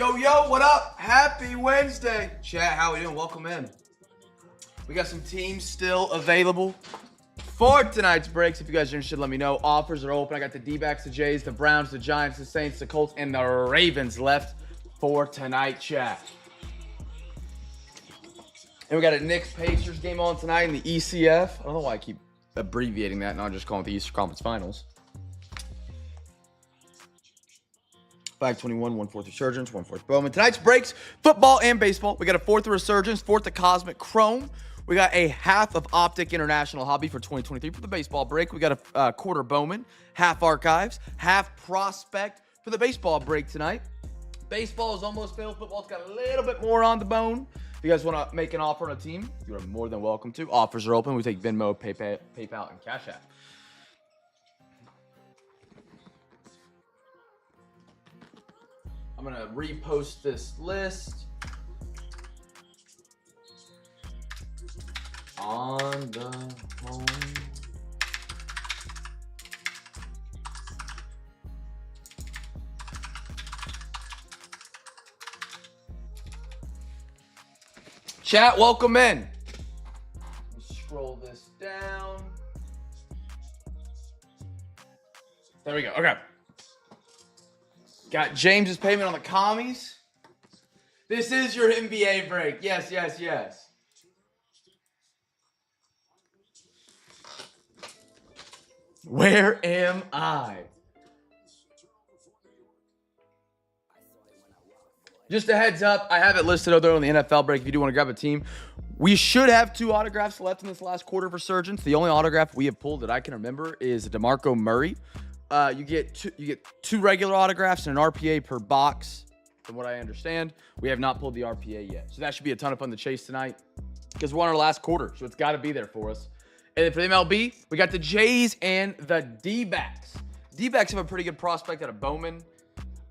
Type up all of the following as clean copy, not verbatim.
Yo, what up? Happy Wednesday. Chat, how we doing? Welcome in. We got some teams still available for tonight's breaks. If you guys are interested, let me know. Offers are open. I got the D-backs, the Jays, the Browns, the Giants, the Saints, the Colts, and the Ravens left for tonight, chat. And we got a Knicks-Pacers game on tonight in the ECF. I don't know why I keep abbreviating that, not just calling it the Eastern Conference Finals. 521, 1/4 Resurgence, 1/4 Bowman. Tonight's breaks, football and baseball. We got a 4th Resurgence, 4th of Cosmic Chrome. We got a half of Optic International Hobby for 2023 for the baseball break. We got a quarter Bowman, half Archives, half Prospect for the baseball break tonight. Baseball is almost filled. Football's got a little bit more on the bone. If you guys want to make an offer on a team, you are more than welcome to. Offers are open. We take Venmo, PayPal, and Cash App. I'm going to repost this list on the home. Chat, welcome in. Scroll this down. There we go. Okay. Got James's payment on the commies. This is your NBA break. Yes. Where am I? Just a heads up, I have it listed out there on the NFL break if you do want to grab a team. We should have 2 autographs left in this last quarter of Resurgence. The only autograph we have pulled that I can remember is DeMarco Murray. You get 2 regular autographs and an RPA per box, from what I understand. We have not pulled the RPA yet. So that should be a ton of fun to chase tonight because we're on our last quarter, so it's got to be there for us. And then for the MLB, we got the Jays and the D-backs. D-backs have a pretty good prospect out of Bowman.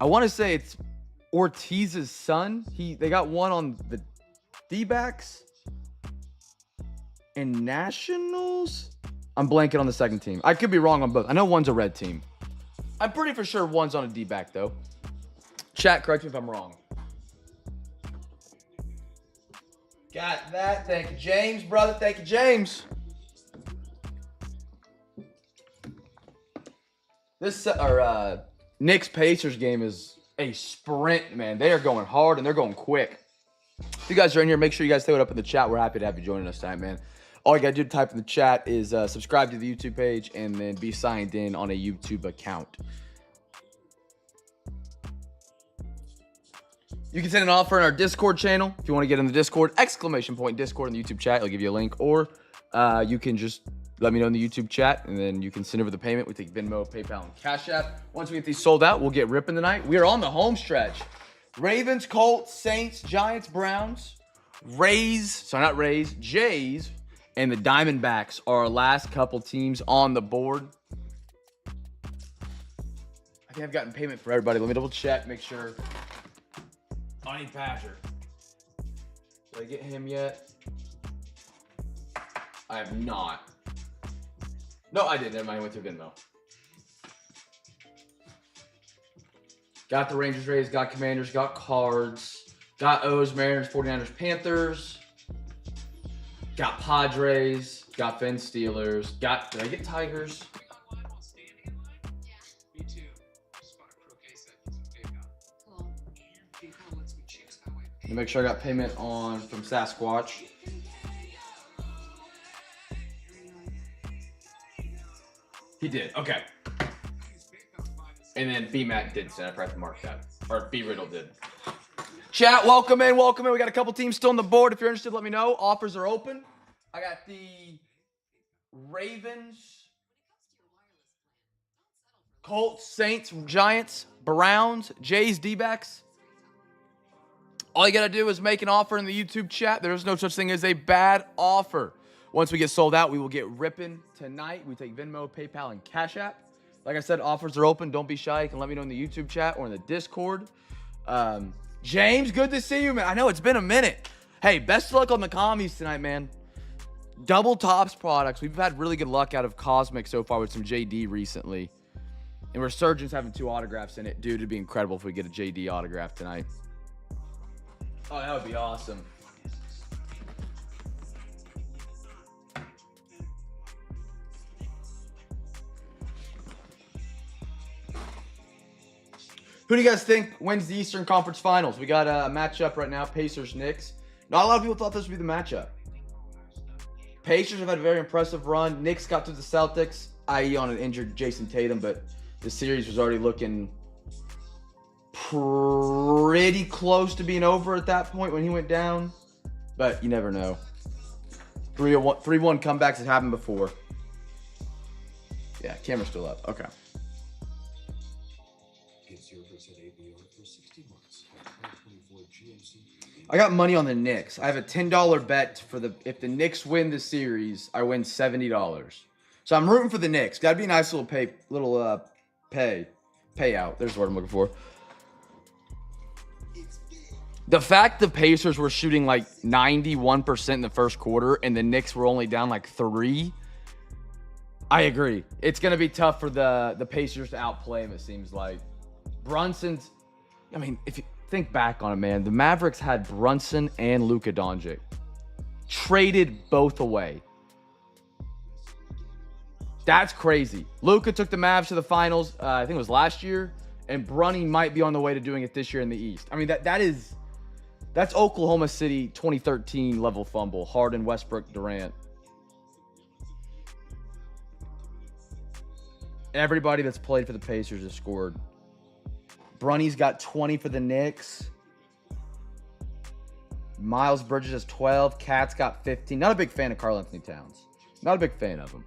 I want to say it's Ortiz's son. They got one on the D-backs and Nationals. I'm blanking on the second team. I could be wrong on both. I know one's a red team. I'm pretty for sure one's on a D-back, though. Chat, correct me if I'm wrong. Got that. Thank you, James, brother. Thank you, James. This Knicks-Pacers game is a sprint, man. They are going hard, and they're going quick. If you guys are in here, make sure you guys throw it up in the chat. We're happy to have you joining us tonight, man. All you got to do to type in the chat is subscribe to the YouTube page and then be signed in on a YouTube account. You can send an offer in our Discord channel. If you want to get in the Discord, ! Discord in the YouTube chat. It'll give you a link. Or you can just let me know in the YouTube chat, and then you can send over the payment. We take Venmo, PayPal, and Cash App. Once we get these sold out, we'll get ripping tonight. We are on the home stretch. Ravens, Colts, Saints, Giants, Browns, Jays, and the Diamondbacks are our last couple teams on the board. I think I've gotten payment for everybody. Let me double check, make sure. I need Patrick. Did I get him yet? I have not. No, I didn't. Never mind. I went through Venmo. Got the Rangers, Rays, got Commanders, got Cards, got O's, Mariners, 49ers, Panthers. Got Padres, got Fin Steelers, did I get Tigers? Let me make sure I got payment from Sasquatch. He did, okay. And then B-Mac did send, I forgot to mark that. Or B-Riddle did. Chat, welcome in. We got a couple teams still on the board. If you're interested, let me know. Offers are open. I got the Ravens, Colts, Saints, Giants, Browns, Jays, D-backs. All you got to do is make an offer in the YouTube chat. There is no such thing as a bad offer. Once we get sold out, we will get ripping tonight. We take Venmo, PayPal, and Cash App. Like I said, offers are open. Don't be shy. You can let me know in the YouTube chat or in the Discord. James, good to see you, man. I know it's been a minute. Hey, best of luck on the commies tonight, man. Double Tops products. We've had really good luck out of Cosmic so far with some JD recently. And Resurgence having 2 autographs in it. Dude, it'd be incredible if we get a JD autograph tonight. Oh, that would be awesome. Who do you guys think wins the Eastern Conference Finals? We got a matchup right now, Pacers-Knicks. Not a lot of people thought this would be the matchup. Pacers have had a very impressive run. Knicks got to the Celtics, i.e. on an injured Jason Tatum, but the series was already looking pretty close to being over at that point when he went down. But you never know. 3-1 comebacks have happened before. Yeah, camera's still up. Okay. I got money on the Knicks. I have a $10 bet for if the Knicks win the series, I win $70. So I'm rooting for the Knicks. That'd be a nice little payout. There's the word I'm looking for. The fact the Pacers were shooting like 91% in the first quarter and the Knicks were only down like 3, I agree. It's going to be tough for the Pacers to outplay them, it seems like. Brunson's, I mean, if you think back on it, man, the Mavericks had Brunson and Luka Doncic. Traded both away. That's crazy. Luka took the Mavs to the finals, I think it was last year, and Bronny might be on the way to doing it this year in the East. I mean, that's Oklahoma City 2013 level fumble. Harden, Westbrook, Durant. Everybody that's played for the Pacers has scored. Bronny's got 20 for the Knicks. Miles Bridges has 12. Cat's got 15. Not a big fan of Karl Anthony Towns. Not a big fan of him.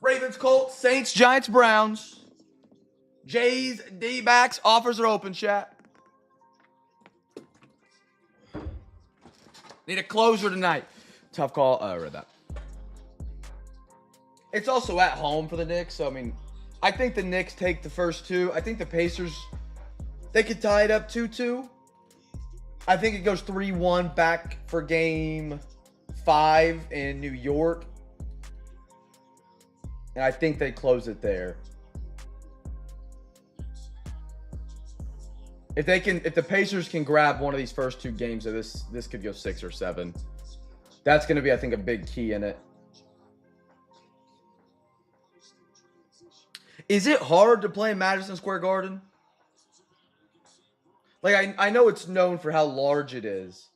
Ravens, Colts, Saints, Giants, Browns. Jays, D-backs. Offers are open, chat. Need a closer tonight. Tough call. I read that. It's also at home for the Knicks. So, I mean, I think the Knicks take the first 2. I think the Pacers, they could tie it up 2-2. I think it goes 3-1 back for game 5 in New York. And I think they close it there. If the Pacers can grab one of these first 2 games, this could go 6 or 7. That's going to be, I think, a big key in it. Is it hard to play in Madison Square Garden? Like, I know it's known for how large it is.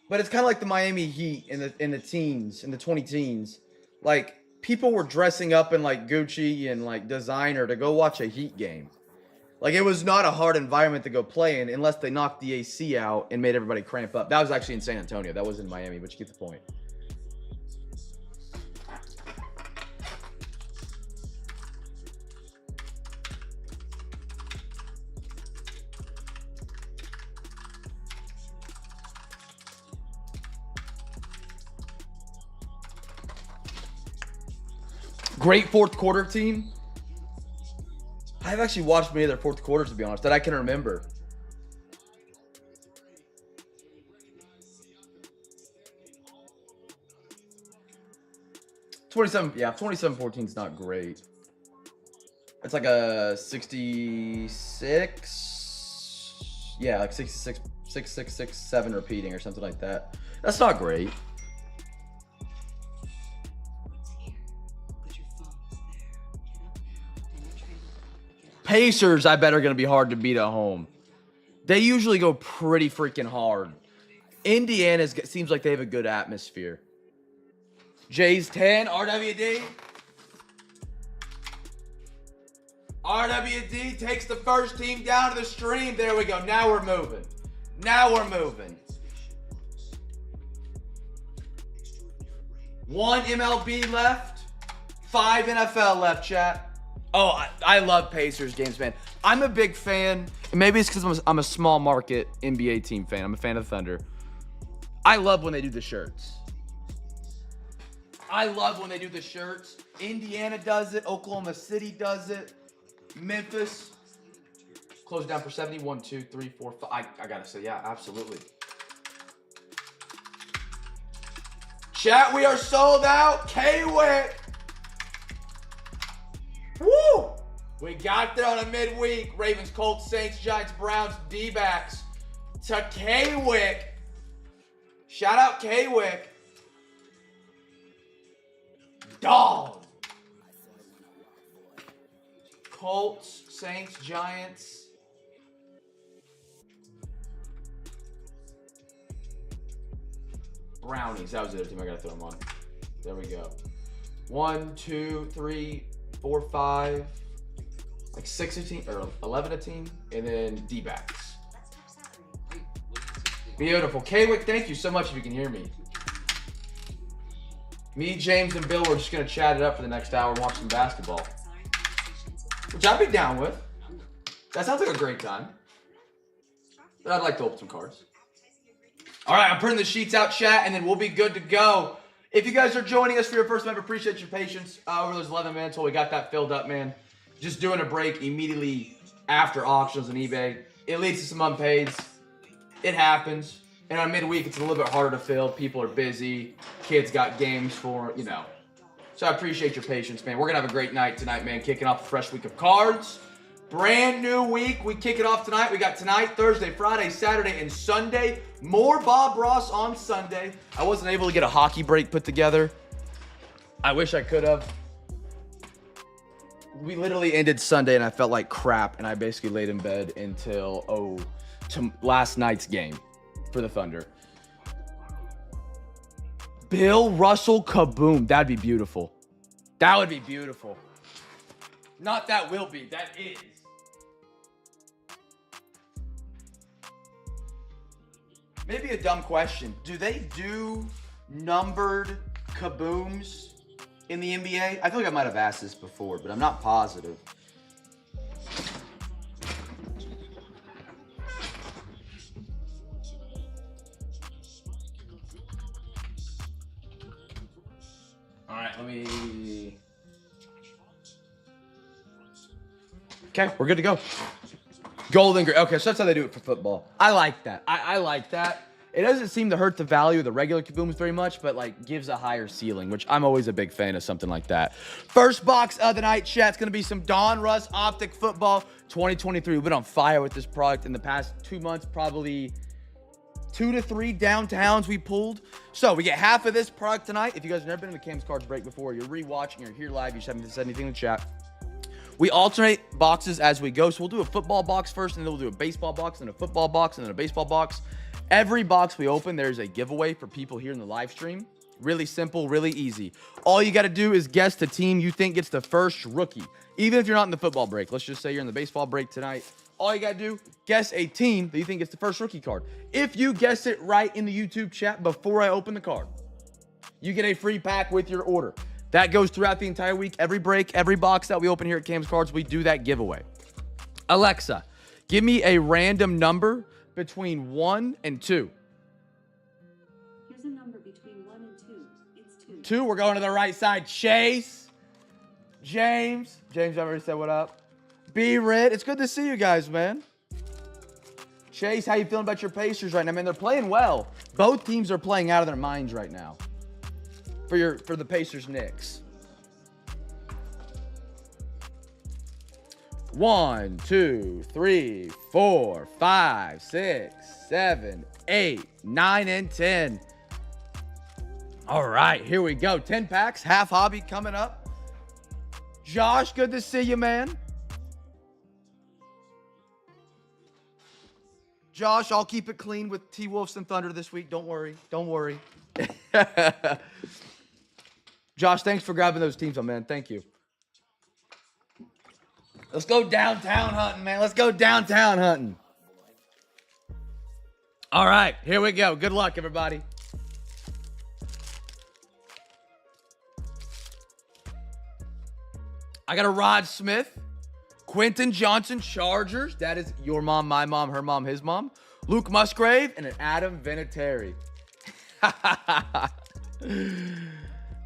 But it's kind of like the Miami Heat in the teens, in the 20 teens. Like, people were dressing up in, like, Gucci and, like, designer to go watch a Heat game. Like, it was not a hard environment to go play in unless they knocked the AC out and made everybody cramp up. That was actually in San Antonio. That was in Miami, but you get the point. Great fourth quarter team. I've actually watched many of their fourth quarters, to be honest, that I can remember. Yeah, 27-14 is not great. It's like a 66. Yeah, like 66, 6, 6, 6, 7 repeating or something like that. That's not great. Pacers, I bet, are going to be hard to beat at home. They usually go pretty freaking hard. Indiana seems like they have a good atmosphere. Jays 10, RWD. RWD takes the first team down to the stream. There we go. Now we're moving. Now we're moving. 1 MLB left. 5 NFL left, chat. Oh, I love Pacers games, man. I'm a big fan. And maybe it's because I'm a small market NBA team fan. I'm a fan of the Thunder. I love when they do the shirts. I love when they do the shirts. Indiana does it. Oklahoma City does it. Memphis. Close down for 70. 1, 2, 3, 4, 5. I got to say, yeah, absolutely. Chat, we are sold out. K-Wick. We got there on a midweek. Ravens, Colts, Saints, Giants, Browns, D-backs to K-Wick. Shout out K-Wick. Dog. Colts, Saints, Giants. Brownies. That was the other team I got to throw them on. There we go. 1, 2, 3, 4, 5. Like 6 a team, or 11 a team. And then D-backs. Beautiful. K-Wick, thank you so much if you can hear me. Me, James, and Bill, we're just going to chat it up for the next hour and watch some basketball. Which I'd be down with. That sounds like a great time. But I'd like to open some cards. All right, I'm putting the sheets out, chat, and then we'll be good to go. If you guys are joining us for your first time, I appreciate your patience over those 11 minutes while we got that filled up, man. Just doing a break immediately after auctions on eBay. It leads to some unpaids. It happens. And on midweek, it's a little bit harder to fill. People are busy. Kids got games for, you know. So I appreciate your patience, man. We're going to have a great night tonight, man. Kicking off a fresh week of cards. Brand new week. We kick it off tonight. We got tonight, Thursday, Friday, Saturday, and Sunday. More Bob Ross on Sunday. I wasn't able to get a hockey break put together. I wish I could have. We literally ended Sunday, and I felt like crap, and I basically laid in bed until, last night's game for the Thunder. Bill Russell Kaboom. That'd be beautiful. That would be beautiful. Not that will be. That is. Maybe a dumb question. Do they do numbered kabooms in the NBA? I feel like I might have asked this before, but I'm not positive. All right, let me... Okay, we're good to go. Golden Green. Okay, so that's how they do it for football. I like that. I like that. It doesn't seem to hurt the value of the regular kabooms very much, but like gives a higher ceiling, which I'm always a big fan of something like that. First box of the night, chat. It's going to be some Don Russ Optic Football 2023. We've been on fire with this product in the past 2 months, probably 2 to 3 downtowns we pulled. So we get half of this product tonight. If you guys have never been in the Cam's Cards break before, you're rewatching, you're here live, you just haven't said anything in the chat. We alternate boxes as we go. So we'll do a football box first, and then we'll do a baseball box, and a football box, and then a baseball box. Every box we open, there's a giveaway for people here in the live stream. Really simple, really easy. All you got to do is guess the team you think gets the first rookie. Even if you're not in the football break. Let's just say you're in the baseball break tonight. All you got to do, guess a team that you think gets the first rookie card. If you guess it right in the YouTube chat before I open the card, you get a free pack with your order. That goes throughout the entire week. Every break, every box that we open here at Cam's Cards, we do that giveaway. Alexa, give me a random number between 1 and 2. Here's a number between 1 and 2. It's 2. 2, we're going to the right side. Chase, James. James, I already said what up. B-Rit, it's good to see you guys, man. Chase, how you feeling about your Pacers right now? Man, they're playing well. Both teams are playing out of their minds right now. For the Pacers Knicks. 1, 2, 3, 4, 5, 6, 7, 8, 9, and 10. All right, here we go. 10 packs, half hobby coming up. Josh, good to see you, man. Josh, I'll keep it clean with T-Wolves and Thunder this week. Don't worry. Don't worry. Josh, thanks for grabbing those teams, man. Thank you. Let's go downtown hunting, man. Let's go downtown hunting. All right, here we go. Good luck, everybody. I got a Rod Smith, Quentin Johnson, Chargers. That is your mom, my mom, her mom, his mom. Luke Musgrave, and an Adam Vinatieri.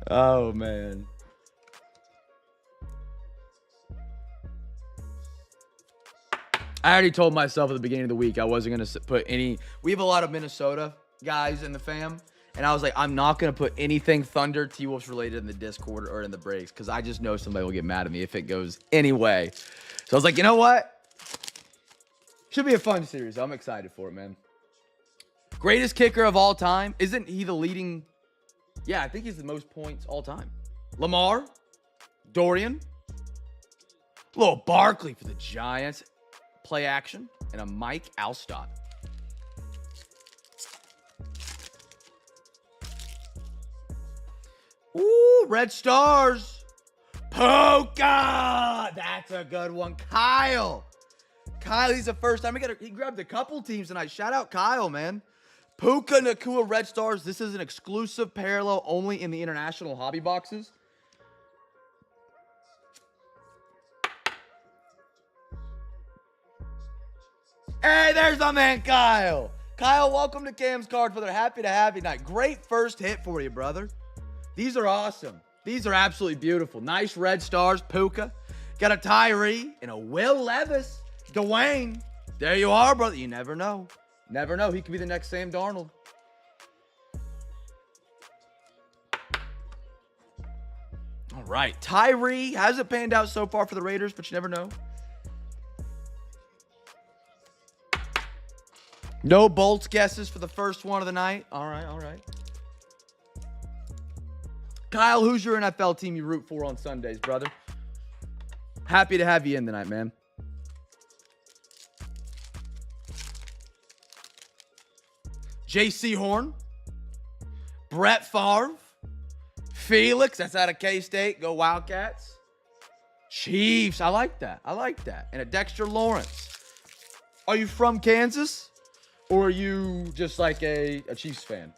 Oh, man. I already told myself at the beginning of the week I wasn't going to put any... We have a lot of Minnesota guys in the fam, and I was like, I'm not going to put anything Thunder, T-Wolves related in the Discord or in the breaks, because I just know somebody will get mad at me if it goes anyway. So I was like, you know what? Should be a fun series. I'm excited for it, man. Greatest kicker of all time. Isn't he the leading? Yeah, I think he's the most points all time. Lamar, Dorian, little Barkley for the Giants. Play action, and a Mike Alstott. Ooh, Red Stars. Polka. That's a good one. Kyle, he's the first time he grabbed a couple teams tonight. Shout out Kyle, man. Puka Nacua Red Stars. This is an exclusive parallel only in the international hobby boxes. Hey, there's my man Kyle. Kyle, welcome to Cam's Card for their happy to have you night. Great first hit for you, brother. These are awesome. These are absolutely beautiful. Nice Red Stars, Puka. Got a Tyree and a Will Levis. Dwayne. There you are, brother. You never know. Never know. He could be the next Sam Darnold. All right. Tyree hasn't panned out so far for the Raiders, but you never know. No Bolts guesses for the first one of the night. All right, all right. Kyle, who's your NFL team you root for on Sundays, brother? Happy to have you in tonight, man. J.C. Horn. Brett Favre. Felix, that's out of K-State. Go Wildcats. Chiefs, I like that. I like that. And a Dexter Lawrence. Are you from Kansas? Or are you just like a Chiefs fan?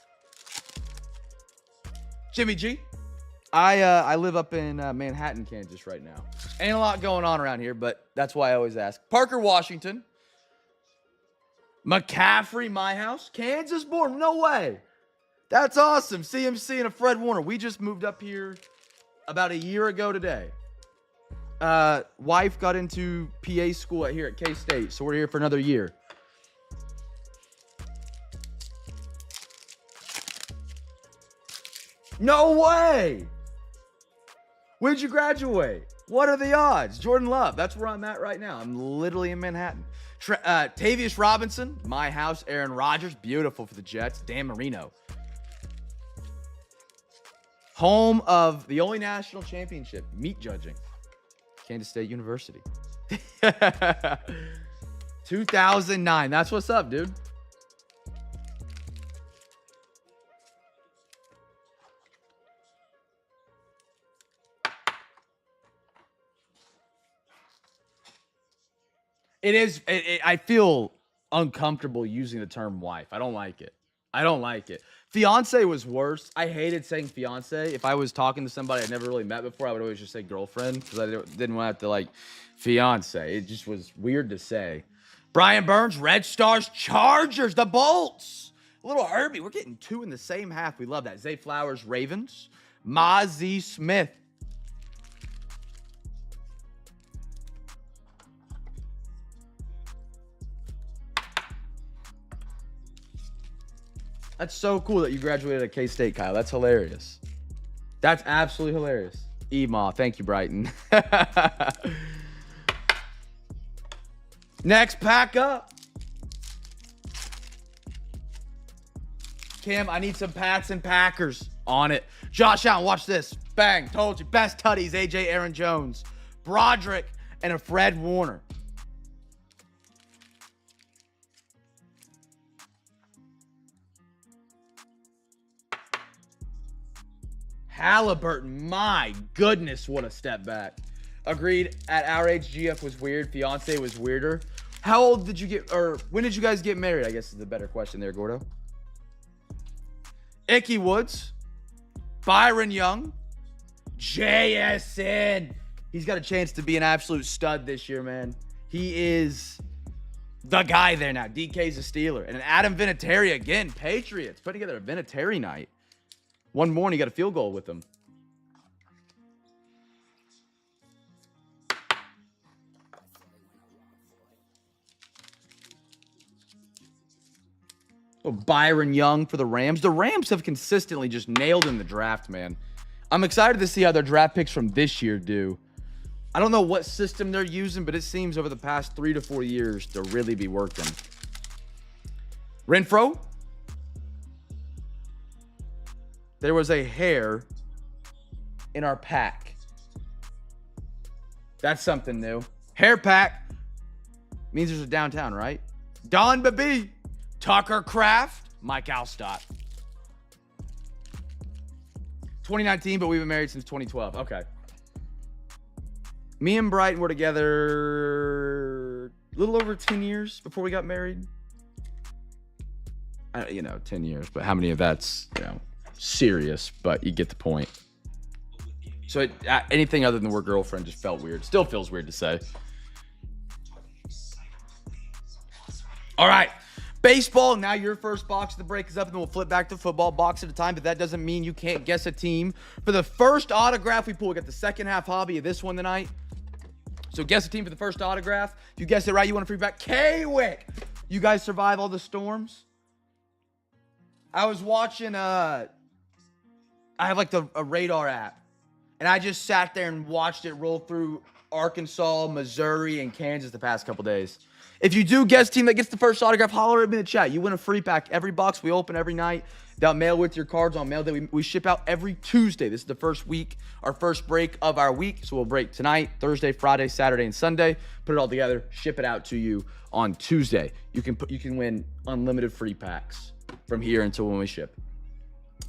Jimmy G. I live up in Manhattan, Kansas right now. Ain't a lot going on around here, but that's why I always ask. Parker Washington. McCaffrey, my house. Kansas born. No way. That's awesome. CMC and a Fred Warner. We just moved up here about a year ago today. Wife got into PA school here at K-State, so we're here for another year. No way! Where'd you graduate? What are the odds? Jordan Love. That's where I'm at right now. I'm literally in Manhattan. Tavius Robinson. My house. Aaron Rodgers. Beautiful for the Jets. Dan Marino. Home of the only national championship. Meat judging. Kansas State University. 2009. That's what's up, dude. I feel uncomfortable using the term wife. I don't like it. I don't like it. Fiance was worse. I hated saying fiance. If I was talking to somebody I'd never really met before, I would always just say girlfriend because I didn't want to have to like fiance. It just was weird to say. Brian Burns, Red Stars, Chargers, the Bolts. Little Herbie. We're getting two in the same half. We love that. Zay Flowers, Ravens. Mozzie Smith. That's so cool that you graduated at K-State, Kyle. That's hilarious. That's absolutely hilarious. Ema, thank you, Brighton. Next, pack up. Cam, I need some Pats and Packers on it. Josh Allen, watch this. Bang, told you. Best tutties, AJ Aaron Jones. Broderick and a Fred Warner. Halliburton, my goodness, what a step back. Agreed, at our age, GF was weird. Fiance was weirder. How old did you get, or when did you guys get married, I guess is the better question there, Gordo. Icky Woods, Byron Young, JSN. He's got a chance to be an absolute stud this year, man. He is the guy there now. DK's a Steeler. And an Adam Vinatieri again, Patriots. Put together a Vinatieri night. One more and he got a field goal with him. Oh, Byron Young for the Rams. The Rams have consistently just nailed in the draft, man. I'm excited to see how their draft picks from this year do. I don't know what system they're using, but it seems over the past 3 to 4 years to really be working. Renfro. There was a hair in our pack. That's something new. Hair pack means there's a downtown, right? Don Baby, Tucker Craft, Mike Alstott. 2019, but we've been married since 2012. Okay. Me and Brighton were together a little over 10 years before we got married. 10 years, but how many of that's, serious, but you get the point. So anything other than the word girlfriend just felt weird. Still feels weird to say. All right. Baseball, now your first box of the break is up, and then we'll flip back to football, box at a time, but that doesn't mean you can't guess a team. For the first autograph we pull, we got the second half hobby of this one tonight. So guess a team for the first autograph. If you guess it right, you want a free back. K-Wick! You guys survive all the storms? I was watching, I have like a radar app, and I just sat there and watched it roll through Arkansas, Missouri, and Kansas the past couple days. If you do guess team that gets the first autograph, holler at me in the chat. You win a free pack. Every box we open every night. They'll mail with your cards on mail day. We ship out every Tuesday. This is the first week, our first break of our week. So we'll break tonight, Thursday, Friday, Saturday, and Sunday. Put it all together, ship it out to you on Tuesday. You can win unlimited free packs from here until when we ship.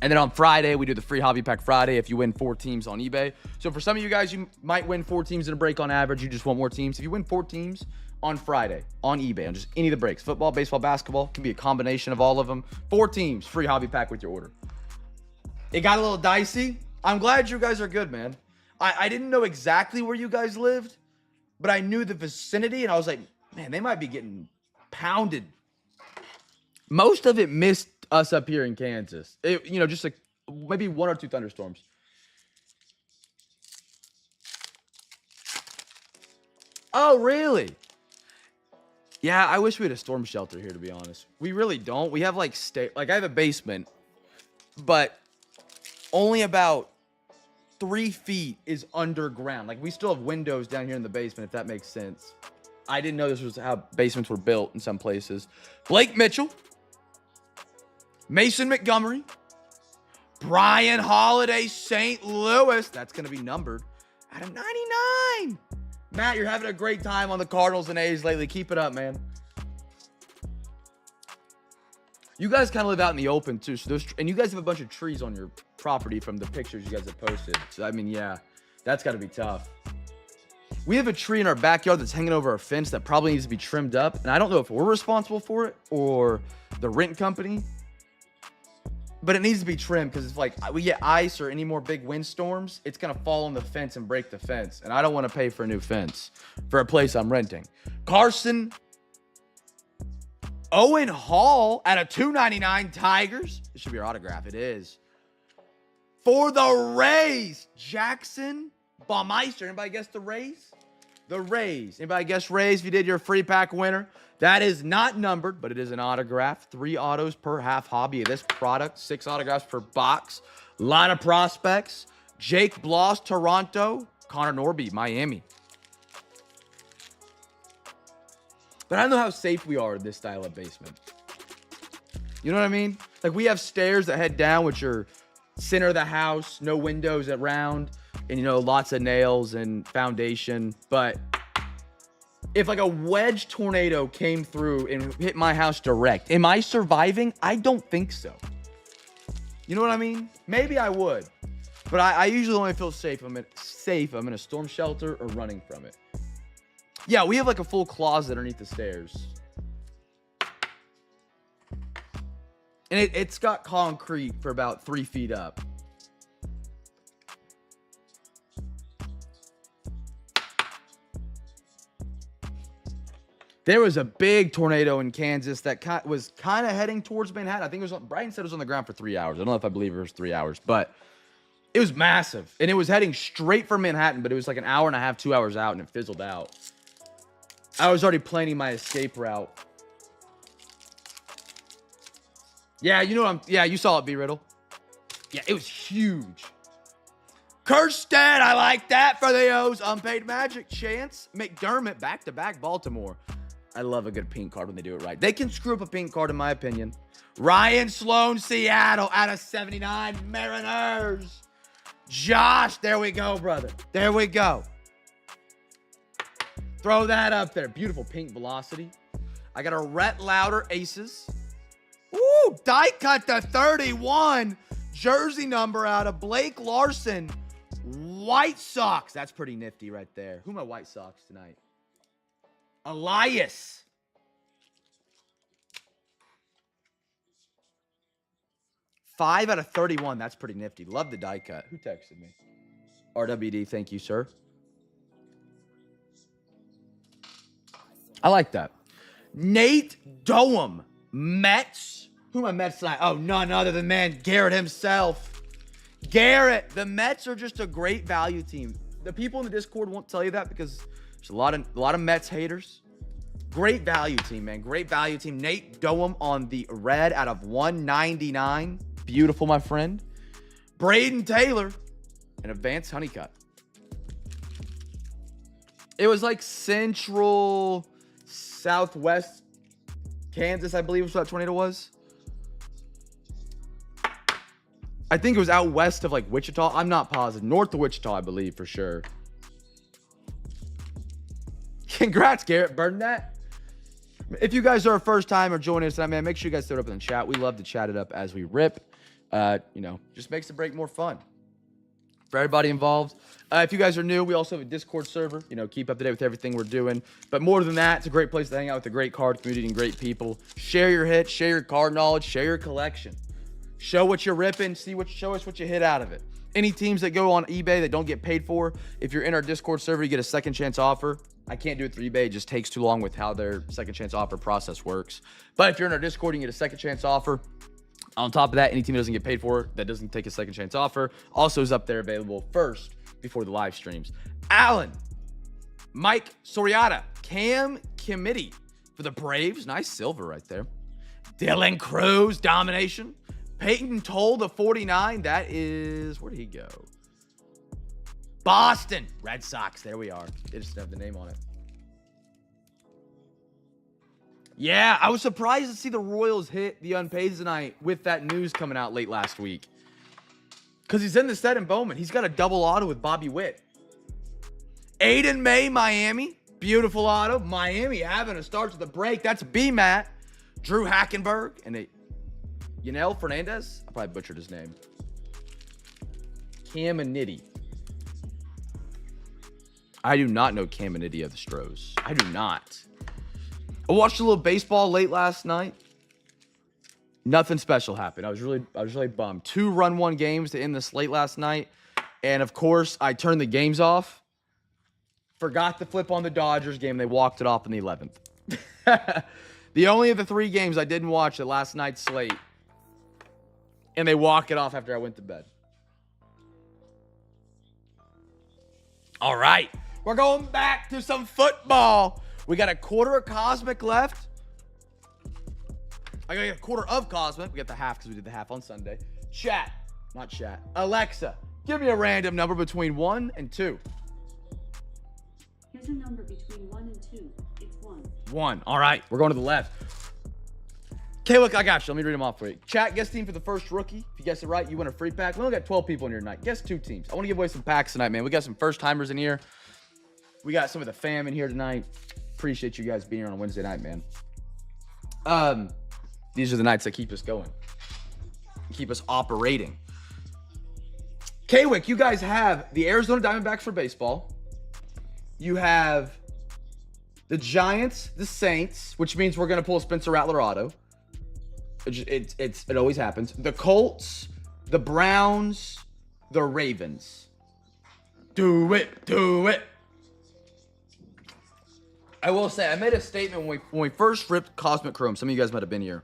And then on Friday, we do the free Hobby Pack Friday if you win 4 teams on eBay. So for some of you guys, you might win 4 teams in a break on average. You just want more teams. If you win 4 teams on Friday on eBay, on just any of the breaks, football, baseball, basketball, can be a combination of all of them. 4 teams, free Hobby Pack with your order. It got a little dicey. I'm glad you guys are good, man. I didn't know exactly where you guys lived, but I knew the vicinity, and I was like, man, they might be getting pounded. Most of it missed us up here in Kansas. Just like maybe 1 or 2 thunderstorms. Oh, really? Yeah, I wish we had a storm shelter here, to be honest. We really don't. We have I have a basement, but only about 3 feet is underground. Like, we still have windows down here in the basement, if that makes sense. I didn't know this was how basements were built in some places. Blake Mitchell. Mason Montgomery, Brian Holiday, St. Louis. That's going to be numbered out of 99. Matt, you're having a great time on the Cardinals and A's lately. Keep it up, man. You guys kind of live out in the open, too. And you guys have a bunch of trees on your property from the pictures you guys have posted. So, I mean, yeah, that's got to be tough. We have a tree in our backyard that's hanging over our fence that probably needs to be trimmed up. And I don't know if we're responsible for it or the rent company. But it needs to be trimmed because if we get ice or any more big windstorms, it's going to fall on the fence and break the fence. And I don't want to pay for a new fence for a place I'm renting. Carson Owen Hall at a $2.99 Tigers. This should be your autograph. It is. For the Rays, Jackson Baumeister. Anybody guess the Rays? The Rays. Anybody guess Rays? If you did, you're a free pack winner. That is not numbered, but it is an autograph. 3 autos per half hobby of this product. 6 autographs per box. A lot of prospects. Jake Bloss, Toronto. Connor Norby, Miami. But I don't know how safe we are in this style of basement. You know what I mean? Like, we have stairs that head down, which are center of the house, no windows around, and, lots of nails and foundation. But if a wedge tornado came through and hit my house direct, am I surviving? I don't think so. You know what I mean? Maybe I would. But I usually only feel safe. I'm in a storm shelter or running from it. Yeah, we have a full closet underneath the stairs. And it's got concrete for about 3 feet up. There was a big tornado in Kansas that was kind of heading towards Manhattan. I think Brian said it was on the ground for 3 hours. I don't know if I believe it was 3 hours, but it was massive. And it was heading straight for Manhattan, but it was like an hour and a half, 2 hours out, and it fizzled out. I was already planning my escape route. Yeah, you saw it, B. Riddle. Yeah, it was huge. Kirsten, I like that for the O's. Unpaid Magic. Chance McDermott, back-to-back Baltimore. I love a good pink card when they do it right. They can screw up a pink card, in my opinion. Ryan Sloan, Seattle, out of 79. Mariners. Josh, there we go, brother. There we go. Throw that up there. Beautiful pink velocity. I got a Rhett Lauder Aces. Ooh, die cut to 31. Jersey number out of Blake Larson. White Sox. That's pretty nifty right there. Who are my White Sox tonight? Elias. Five out of 31. That's pretty nifty. Love the die cut. Who texted me? RWD. Thank you, sir. I like that. Nate Doem. Mets. Who am I Mets tonight? Oh, none other than, man, Garrett himself. Garrett. The Mets are just a great value team. The people in the Discord won't tell you that because there's a lot of Mets haters. Great value team, man. Great value team. Nate Doem on the red out of 199. Beautiful, my friend. Braden Taylor. An advanced honeycut. It was like central southwest Kansas, I believe was what that tornado was. I think it was out west of like Wichita. I'm not positive. North of Wichita, I believe, for sure. Congrats, Garrett. Burn that. If you guys are a first time or joining us tonight, man, make sure you guys throw it up in the chat. We love to chat it up as we rip. Just makes the break more fun for everybody involved. If you guys are new, we also have a Discord server. Keep up to date with everything we're doing. But more than that, it's a great place to hang out with a great card community and great people. Share your hits, share your card knowledge, share your collection. Show what you're ripping. Show us what you hit out of it. Any teams that go on eBay that don't get paid for, if you're in our Discord server, you get a second chance offer. I can't do it through eBay. It just takes too long with how their second chance offer process works. But if you're in our Discord, you can get a second chance offer. On top of that, any team that doesn't get paid for that doesn't take a second chance offer also is up there available first before the live streams. Allen, Mike Soriata, Cam Committee for the Braves. Nice silver right there. Dylan Cruz, domination. Peyton Toll, the 49. That is, where did he go? Boston Red Sox. There we are. They just have the name on it. Yeah, I was surprised to see the Royals hit the unpaid tonight with that news coming out late last week. Because he's in the set in Bowman. He's got a double auto with Bobby Witt. Aiden May, Miami. Beautiful auto. Miami having a start to the break. That's B-Matt. Drew Hackenberg. And Yanel Fernandez. I probably butchered his name. Caminiti. I do not know Caminiti of the Stros. I do not. I watched a little baseball late last night. Nothing special happened. I was really bummed. 2 run-1 games to end the slate last night. And of course, I turned the games off. Forgot to flip on the Dodgers game. They walked it off in the 11th. The only of the 3 games I didn't watch at last night's slate. And they walk it off after I went to bed. All right. We're going back to some football. We got a quarter of Cosmic left. I got a quarter of Cosmic. We got the half because we did the half on Sunday. Not chat. Alexa, give me a random number between 1 and 2. Here's a number between 1 and 2. It's 1. 1. All right. We're going to the left. Okay, look, I got you. Let me read them off for you. Chat, guess team for the first rookie. If you guess it right, you win a free pack. We only got 12 people in here tonight. Guess 2 teams. I want to give away some packs tonight, man. We got some first-timers in here. We got some of the fam in here tonight. Appreciate you guys being here on a Wednesday night, man. These are the nights that keep us going. Keep us operating. K-Wick, you guys have the Arizona Diamondbacks for baseball. You have the Giants, the Saints, which means we're going to pull a Spencer Rattler auto. It always happens. The Colts, the Browns, the Ravens. Do it. I will say, I made a statement when we first ripped Cosmic Chrome. Some of you guys might have been here.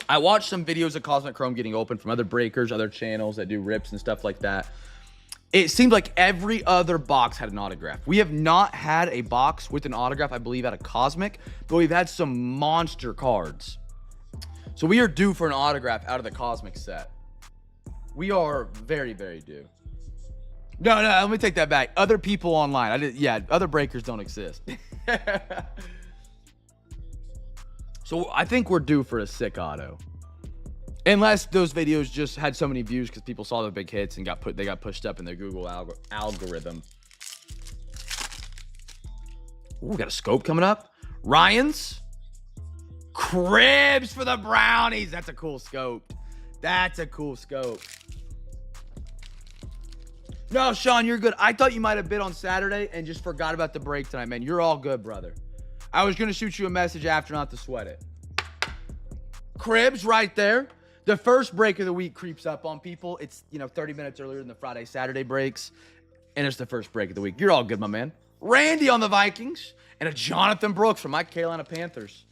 I watched some videos of Cosmic Chrome getting open from other breakers, other channels that do rips and stuff like that. It seemed like every other box had an autograph. We have not had a box with an autograph, I believe, out of Cosmic, but we've had some monster cards. So we are due for an autograph out of the Cosmic set. We are very, very due. No, let me take that back. Other people online. Yeah, other breakers don't exist. So I think we're due for a sick auto. Unless those videos just had so many views because people saw the big hits and they got pushed up in their Google algorithm. Ooh, we got a scope coming up. Ryan's. Cribs for the Brownies. That's a cool scope. That's a cool scope. No, Sean, you're good. I thought you might have bid on Saturday and just forgot about the break tonight, man. You're all good, brother. I was going to shoot you a message after, not to sweat it. Cribs right there. The first break of the week creeps up on people. It's, 30 minutes earlier than the Friday, Saturday breaks. And it's the first break of the week. You're all good, my man. Randy on the Vikings. And a Jonathan Brooks from my Carolina Panthers.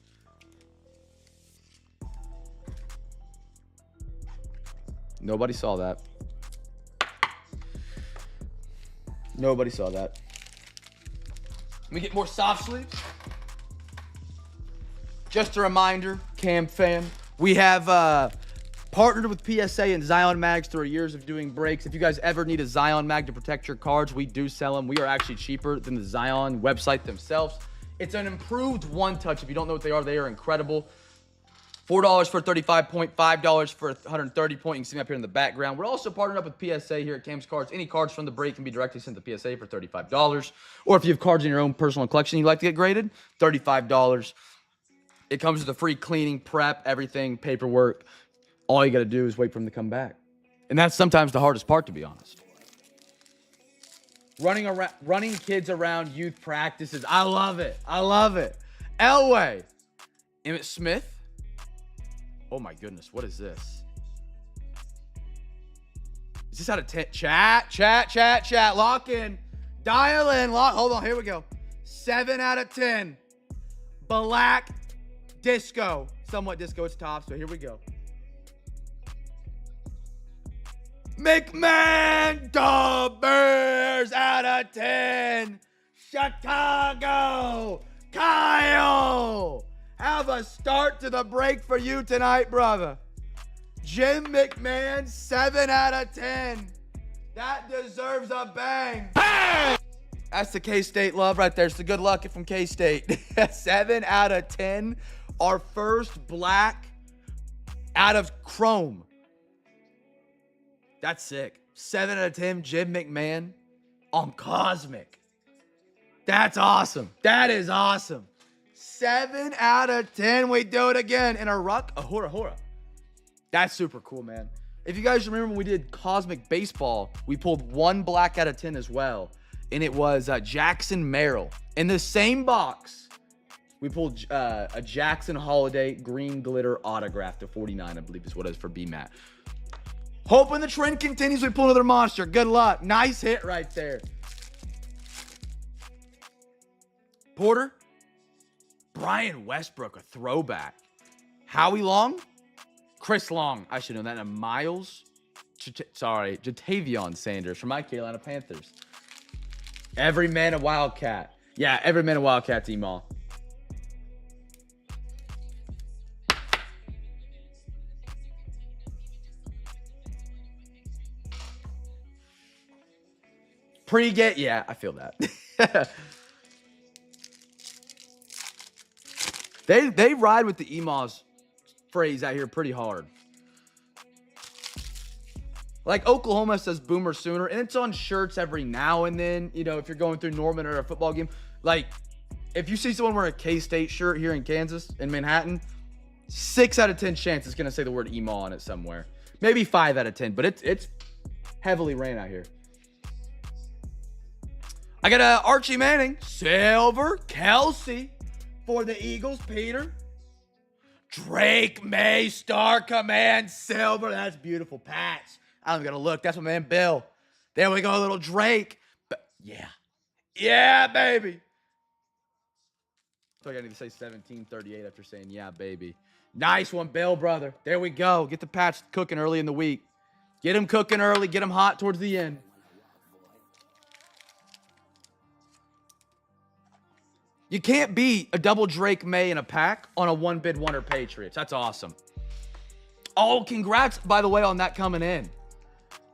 Nobody saw that. Nobody saw that. Let me get more soft sleeves. Just a reminder, CamFam, we have partnered with PSA and Zion Mags through years of doing breaks. If you guys ever need a Zion Mag to protect your cards, we do sell them. We are actually cheaper than the Zion website themselves. It's an improved One Touch. If you don't know what they are incredible. $4 for a 35 point, $5 for a 130 point. You can see me up here in the background. We're also partnered up with PSA here at Cam's Cards. Any cards from the break can be directly sent to PSA for $35. Or if you have cards in your own personal collection you'd like to get graded, $35. It comes with a free cleaning, prep, everything, paperwork. All you got to do is wait for them to come back. And that's sometimes the hardest part, to be honest. Running kids around youth practices. I love it. I love it. Elway. Emmitt Smith. Oh my goodness, what is this? Is this out of 10? Chat. Lock in. Dial in. Hold on, here we go. 7 out of 10. Black disco. Somewhat disco, it's top, so here we go. McMahon, the Bears out of 10. Chicago, Kyle. Have a start to the break for you tonight, brother. Jim McMahon, 7 out of 10. That deserves a bang. Bang! That's the K-State love right there. It's the good luck from K-State. 7 out of 10. Our first black out of chrome. That's sick. 7 out of 10, Jim McMahon on Cosmic. That's awesome. That is awesome. 7 out of 10. We do it again. In a ruck, a hora. That's super cool, man. If you guys remember when we did Cosmic Baseball, we pulled 1 black out of 10 as well. And it was Jackson Merrill. In the same box, we pulled a Jackson Holiday green glitter autograph to 49, I believe is what it is for BMAT. Hoping the trend continues, we pull another monster. Good luck. Nice hit right there. Porter. Brian Westbrook, a throwback. Howie Long. Chris Long. I should know that. And Miles. Jatavion Sanders from my Carolina Panthers. Every man a Wildcat. Yeah, every man a Wildcat, T-Mall. Pre-game, yeah, I feel that. They ride with the Emaws phrase out here pretty hard. Like Oklahoma says Boomer Sooner, and it's on shirts every now and then, if you're going through Norman or a football game. Like, if you see someone wearing a K-State shirt here in Kansas, in Manhattan, 6 out of 10 chance it's going to say the word Emaw on it somewhere. Maybe 5 out of 10, but it's heavily ran out here. I got Archie Manning, silver, Kelsey for the Eagles, Peter. Drake May, Star Command, silver. That's beautiful. Patch. I'm going to look. That's my man, Bill. There we go, a little Drake. But yeah. Yeah, baby. I feel like I need to say 1738 after saying yeah, baby. Nice one, Bill, brother. There we go. Get the patch cooking early in the week. Get him cooking early. Get him hot towards the end. You can't beat a double Drake May in a pack on a one-bid wonder Patriots. That's awesome. Oh, congrats, by the way, on that coming in.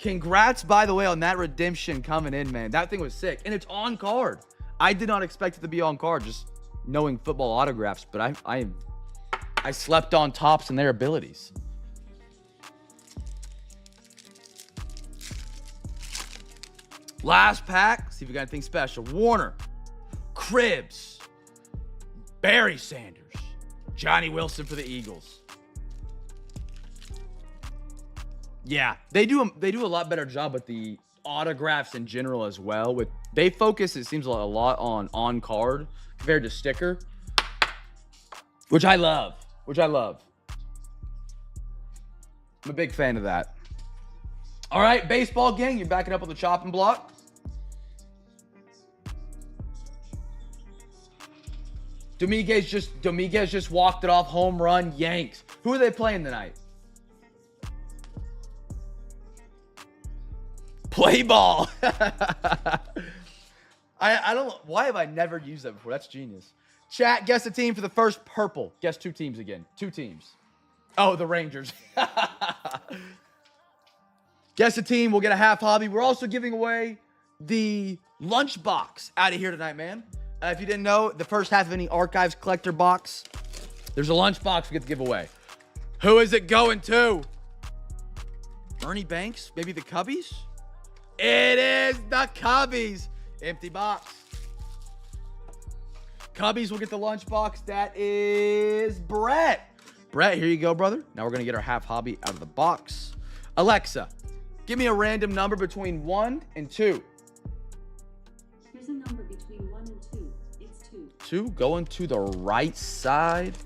Congrats, by the way, on that redemption coming in, man. That thing was sick. And it's on card. I did not expect it to be on card, just knowing football autographs, but I slept on Topps and their abilities. Last pack. See if we got anything special. Warner, Cribbs, Barry Sanders, Johnny Wilson for the Eagles. Yeah, they do a lot better job with the autographs in general as well. They focus, it seems, a lot on card compared to sticker, which I love. I'm a big fan of that. All right, baseball gang, you're backing up on the chopping block. Dominguez just walked it off, home run, Yanks. Who are they playing tonight? Play ball. I don't, why have I never used that before? That's genius. Chat, guess the team for the first purple. Guess 2 teams again. 2 teams. Oh, the Rangers. Guess the team. We'll get a half hobby. We're also giving away the lunchbox out of here tonight, man. If you didn't know, the first half of any Archives collector box, there's a lunchbox we get to give away. Who is it going to? Ernie Banks? Maybe the Cubbies? It is the Cubbies. Empty box. Cubbies will get the lunchbox. That is Brett. Brett, here you go, brother. Now we're going to get our half hobby out of the box. Alexa, give me a random number between 1 and 2. Here's a number between 1 and 2. It's 2. 2 going to the right side.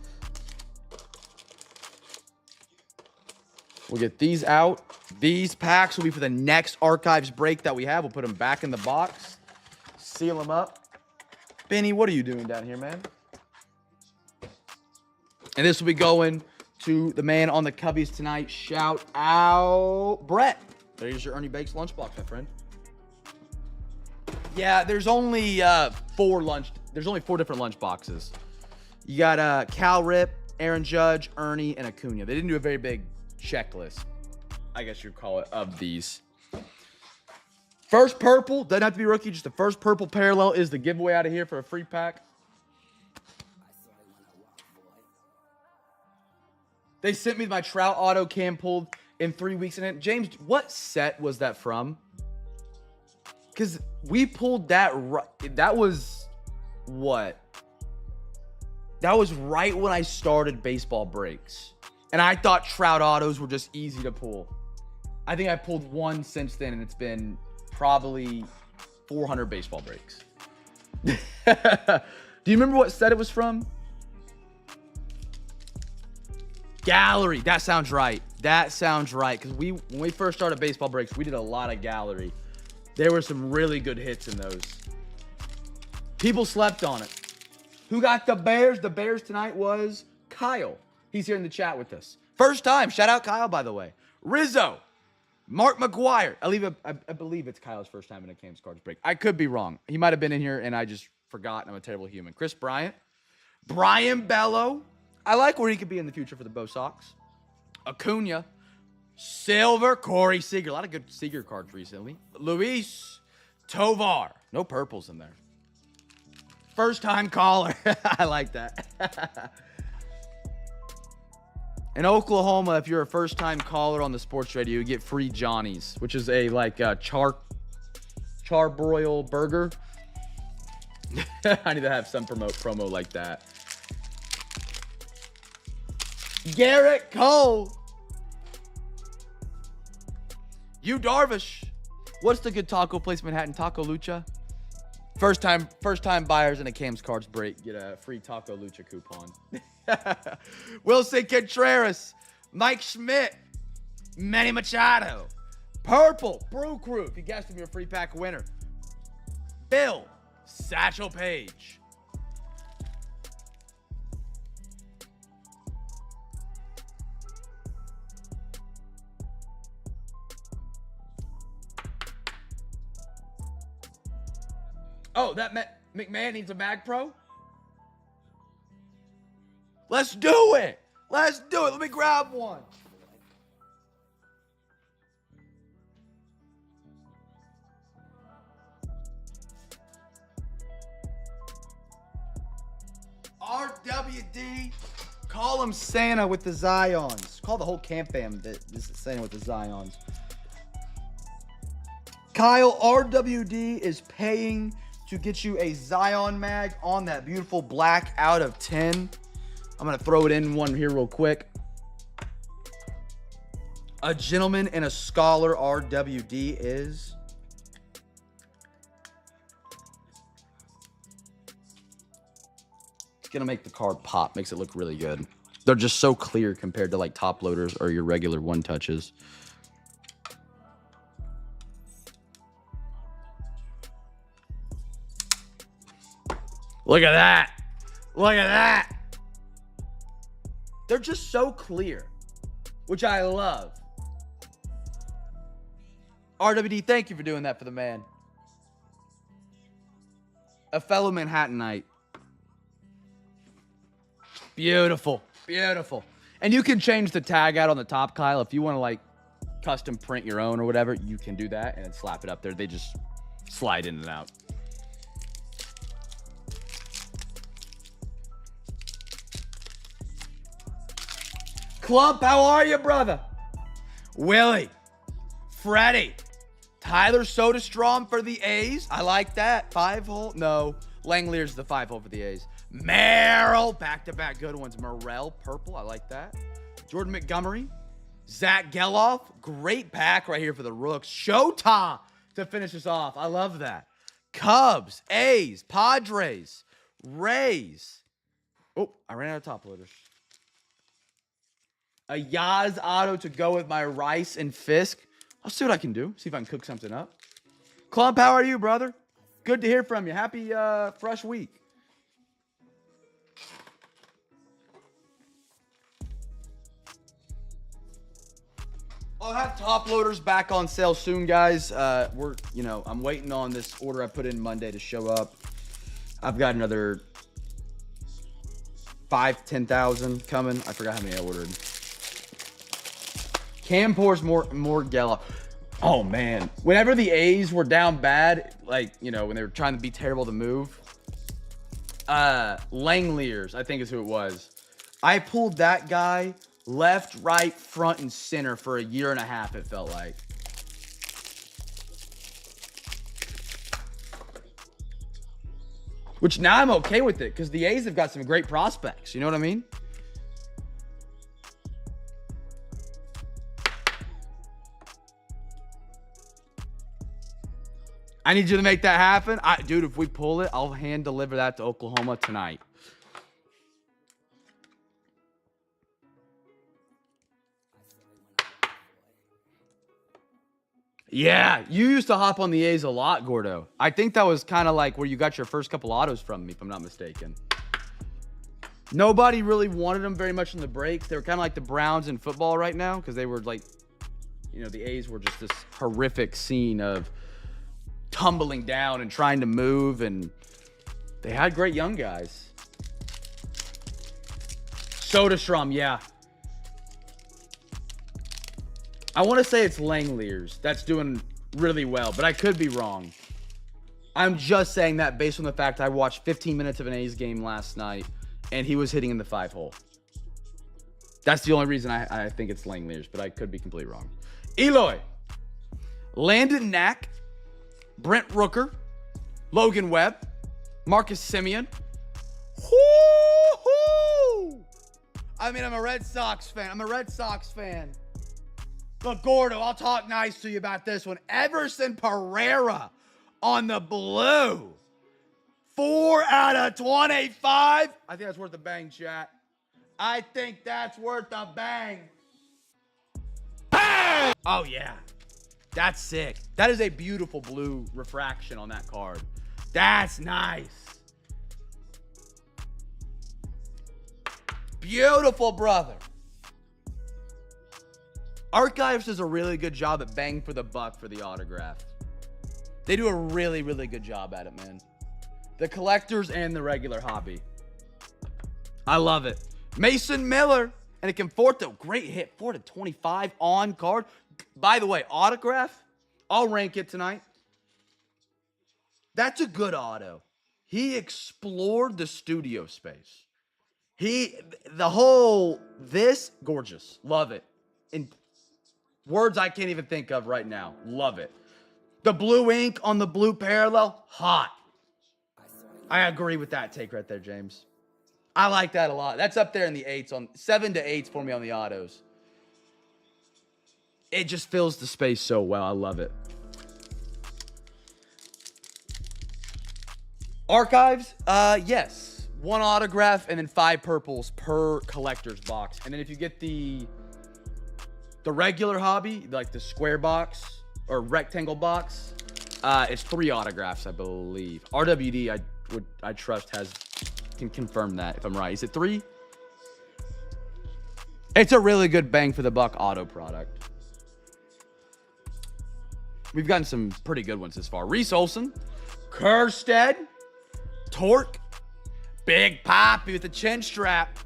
We'll get these out. These packs will be for the next Archives break that we have. We'll put them back in the box. Seal them up. Benny, what are you doing down here, man? And this will be going to the man on the Cubbies tonight. Shout out Brett. There's your Ernie Banks lunchbox, my friend. Yeah, there's only 4 different lunch boxes. You got Cal Rip, Aaron Judge, Ernie, and Acuna. They didn't do a very big checklist, I guess you'd call it, of these. First purple, doesn't have to be rookie, just the first purple parallel is the giveaway out of here for a free pack. They sent me my Trout auto cam pulled in 3 weeks. And James, what set was that from? Because we pulled that that was what? That was right when I started baseball breaks. And I thought Trout autos were just easy to pull. I think I pulled 1 since then, and it's been probably 400 baseball breaks. Do you remember what set it was from? Gallery. That sounds right. Because when we first started baseball breaks, we did a lot of gallery. There were some really good hits in those. People slept on it. Who got the Bears? The Bears tonight was Kyle. He's here in the chat with us. First time. Shout out Kyle, by the way. Rizzo. Mark McGuire. I believe it's Kyle's first time in a Cam's Cards break. I could be wrong. He might have been in here and I just forgot and I'm a terrible human. Chris Bryant. Brian Bello. I like where he could be in the future for the Bo Sox. Acuna. Silver. Corey Seager. A lot of good Seager cards recently. Luis Tovar. No purples in there. First time caller. I like that. In Oklahoma, if you're a first-time caller on the sports radio, you get free Johnnies, which is a charbroil burger. I need to have some promo like that. Garrett Cole. You Darvish. What's the good taco place in Manhattan? Taco Lucha. First time buyers in a Cam's Cards break get a free Taco Lucha coupon. Wilson Contreras, Mike Schmidt, Manny Machado, Purple, Brew Crew, if you guessed him, you're a free pack winner. Bill, Satchel Paige. Oh, that McMahon needs a Mag Pro? Let's do it. Let me grab one. RWD. Call him Santa with the Zions. Call the whole CamFam this is Santa with the Zions. Kyle, RWD is paying to get you a Zion mag on that beautiful black out of 10. I'm going to throw it in one here real quick. A gentleman and a scholar RWD is... It's going to make the card pop. Makes it look really good. They're just so clear compared to like top loaders or your regular one touches. Look at that. Look at that. They're just so clear, which I love. RWD, thank you for doing that for the man. A fellow Manhattanite. Beautiful. Beautiful. And you can change the tag out on the top, Kyle. If you want to like custom print your own or whatever, you can do that and then slap it up there. They just slide in and out. Clump, how are you, brother? Willie, Freddie, Tyler Soderstrom for the A's. I like that. 5-hole. No, Langlier's the 5-hole for the A's. Merrill, back-to-back good ones. Morrell, purple. I like that. Jordan Montgomery, Zach Geloff. Great pack right here for the Rooks. Showtime to finish us off. I love that. Cubs, A's, Padres, Rays. Oh, I ran out of top loaders. A Yaz auto to go with my Rice and Fisk. I'll see what I can do. See if I can cook something up. Clump, how are you, brother? Good to hear from you. Happy fresh week. I'll have top loaders back on sale soon, guys. I'm waiting on this order I put in Monday to show up. I've got another 10,000 coming. I forgot how many I ordered. Cam pours more Geloff. Oh, man. Whenever the A's were down bad, like, when they were trying to be terrible to move, Langlier's, I think is who it was. I pulled that guy left, right, front, and center for a year and a half, it felt like. Which now I'm okay with it because the A's have got some great prospects. You know what I mean? I need you to make that happen. Dude, if we pull it, I'll hand deliver that to Oklahoma tonight. Yeah, you used to hop on the A's a lot, Gordo. I think that was kind of like where you got your first couple autos from me, if I'm not mistaken. Nobody really wanted them very much in the breaks. They were kind of like the Browns in football right now because they were like, the A's were just this horrific scene of tumbling down and trying to move, and they had great young guys. Soderstrom, yeah. I want to say it's Langlier's that's doing really well, but I could be wrong. I'm just saying that based on the fact I watched 15 minutes of an A's game last night, and he was hitting in the 5-hole. That's the only reason I think it's Langlier's, but I could be completely wrong. Eloy, Landon Knack, Brent Rooker, Logan Webb, Marcus Semien. Woo-hoo! I mean, I'm a Red Sox fan. But Gordo, I'll talk nice to you about this one. Everson Pereira on the blue. 4 out of 25. I think that's worth a bang, chat. I think that's worth a bang. Bang! Oh, yeah. That's sick. That is a beautiful blue refraction on that card. That's nice. Beautiful, brother. Archives does a really good job at bang for the buck for the autograph. They do a really, really good job at it, man. The collectors and the regular hobby. I love it. Mason Miller and a Conforto. Great hit. 4 to 25 on card. By the way, autograph, I'll rank it tonight. That's a good auto. He explored the studio space. This, gorgeous. Love it. In words I can't even think of right now. Love it. The blue ink on the blue parallel, hot. I agree with that take right there, James. I like that a lot. That's up there in the 8s, on 7 to 8s for me on the autos. It just fills the space so well. I love it. Archives, yes. 1 autograph and then 5 purples per collector's box. And then if you get the regular hobby, like the square box or rectangle box, it's 3 autographs, I believe. RWD, I trust can confirm that if I'm right. Is it 3? It's a really good bang for the buck auto product. We've gotten some pretty good ones this far. Reese Olson, Kerstead, Torque, Big Poppy with the chin strap,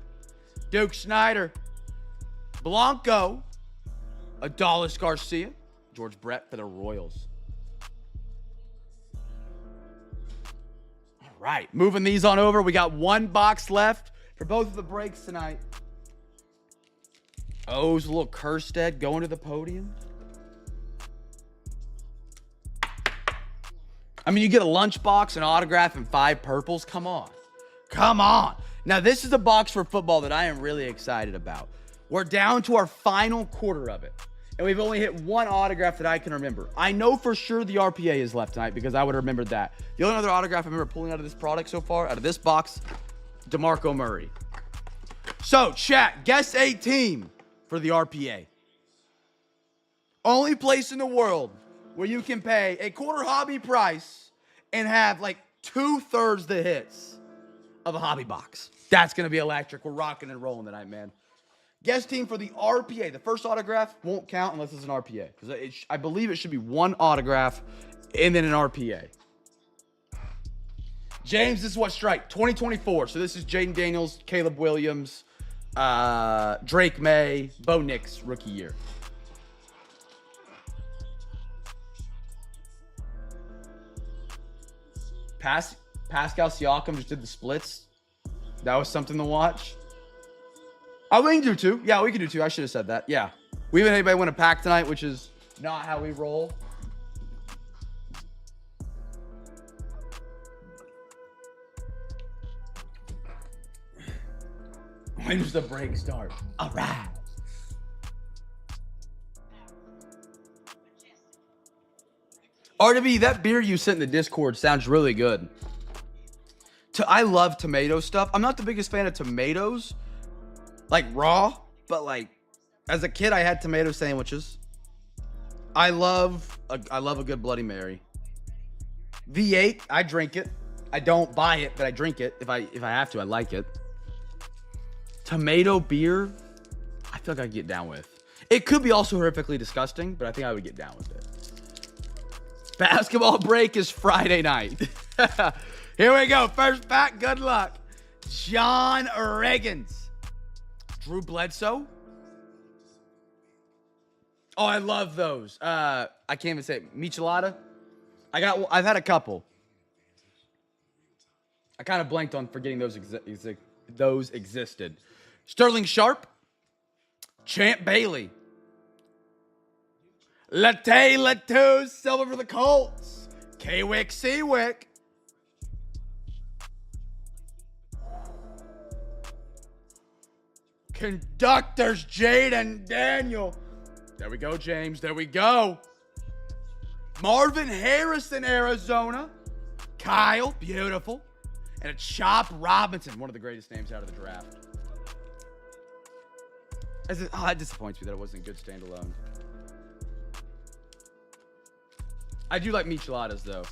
Duke Snyder, Blanco, Adolis Garcia, George Brett for the Royals. All right, moving these on over. We got 1 box left for both of the breaks tonight. O's a little Kerstead going to the podium. I mean, you get a lunchbox, an autograph, and 5 purples. Come on. Come on. Now, this is a box for football that I am really excited about. We're down to our final quarter of it, and we've only hit 1 autograph that I can remember. I know for sure the RPA is left tonight because I would have remembered that. The only other autograph I remember pulling out of this product so far, out of this box, DeMarco Murray. So, chat, guess a team for the RPA. Only place in the world where you can pay a quarter hobby price and have like 2/3 the hits of a hobby box. That's going to be electric. We're rocking and rolling tonight, man. Guest team for the RPA. The first autograph won't count unless it's an RPA. Because I believe it should be 1 autograph and then an RPA. James, this is what strike. 2024. So this is Jaden Daniels, Caleb Williams, Drake May, Bo Nix, rookie year. Pascal Siakam just did the splits. That was something to watch. Oh, we can do 2. Yeah, we can do 2. I should have said that. Yeah. We haven't had anybody win a pack tonight, which is not how we roll. When does the break start? All right. RW, that beer you sent in the Discord sounds really good. I love tomato stuff. I'm not the biggest fan of tomatoes, like raw, but like as a kid, I had tomato sandwiches. I love a good Bloody Mary. V8, I drink it. I don't buy it, but I drink it if I have to. I like it. Tomato beer, I feel like I could get down with. It could be also horrifically disgusting, but I think I would get down with it. Basketball break is Friday night. Here we go. First pack. Good luck. John Reagans. Drew Bledsoe. Oh, I love those. I can't even say it. Michelada. I've had a couple. I kind of blanked on forgetting those existed. Sterling Sharp. Champ Bailey. Latte Latu, silver for the Colts. K-Wick, Seawick. Conductors, Jaden Daniel. There we go, James. There we go. Marvin Harrison, Arizona. Kyle, beautiful. And a Chop Robinson, one of the greatest names out of the draft. That disappoints me that it wasn't good standalone. I do like micheladas, though.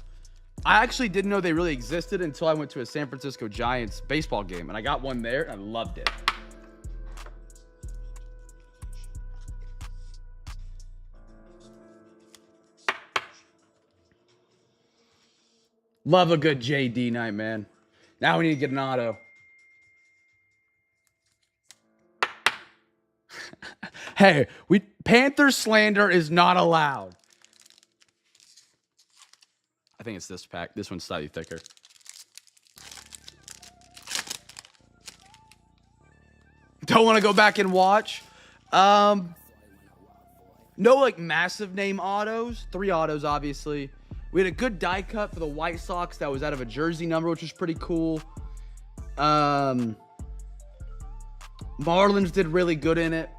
I actually didn't know they really existed until I went to a San Francisco Giants baseball game, and I got one there, and I loved it. Love a good JD night, man. Now we need to get an auto. Hey, Panther slander is not allowed. I think it's this pack. This one's slightly thicker. Don't want to go back and watch. No, like, massive name autos. 3 autos, obviously. We had a good die cut for the White Sox that was out of a jersey number, which was pretty cool. Marlins did really good in it.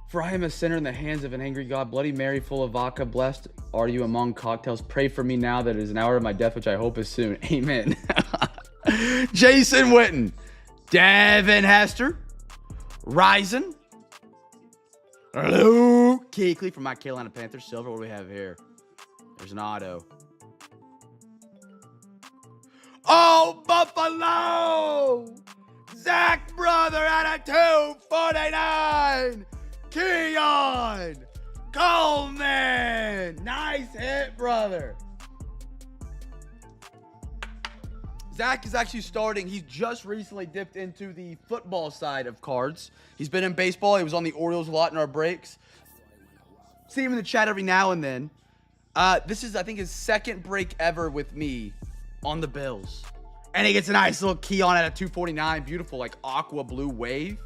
For I am a sinner in the hands of an angry God. Bloody Mary, full of vodka. Blessed are you among cocktails. Pray for me now that it is an hour of my death, which I hope is soon. Amen. Jason Witten. Devin Hester. Ryzen. Luke Kuechly from my Carolina Panthers. Silver, what do we have here? There's an auto. Oh, Buffalo! Zach Brother at a 249. Keon Coleman. Nice hit, brother. Zach is actually starting. He's just recently dipped into the football side of cards. He's been in baseball. He was on the Orioles a lot in our breaks. See him in the chat every now and then. This is, I think, his second break ever with me on the Bills. And he gets a nice little Keon at a 249. Beautiful, like, aqua blue wave.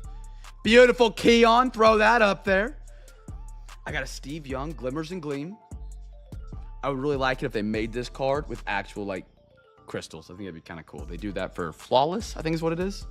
Beautiful Keon. Throw that up there. I got a Steve Young, Glimmers and Gleam. I would really like it if they made this card with actual, like, crystals. I think that'd be kind of cool. They do that for Flawless, I think is what it is.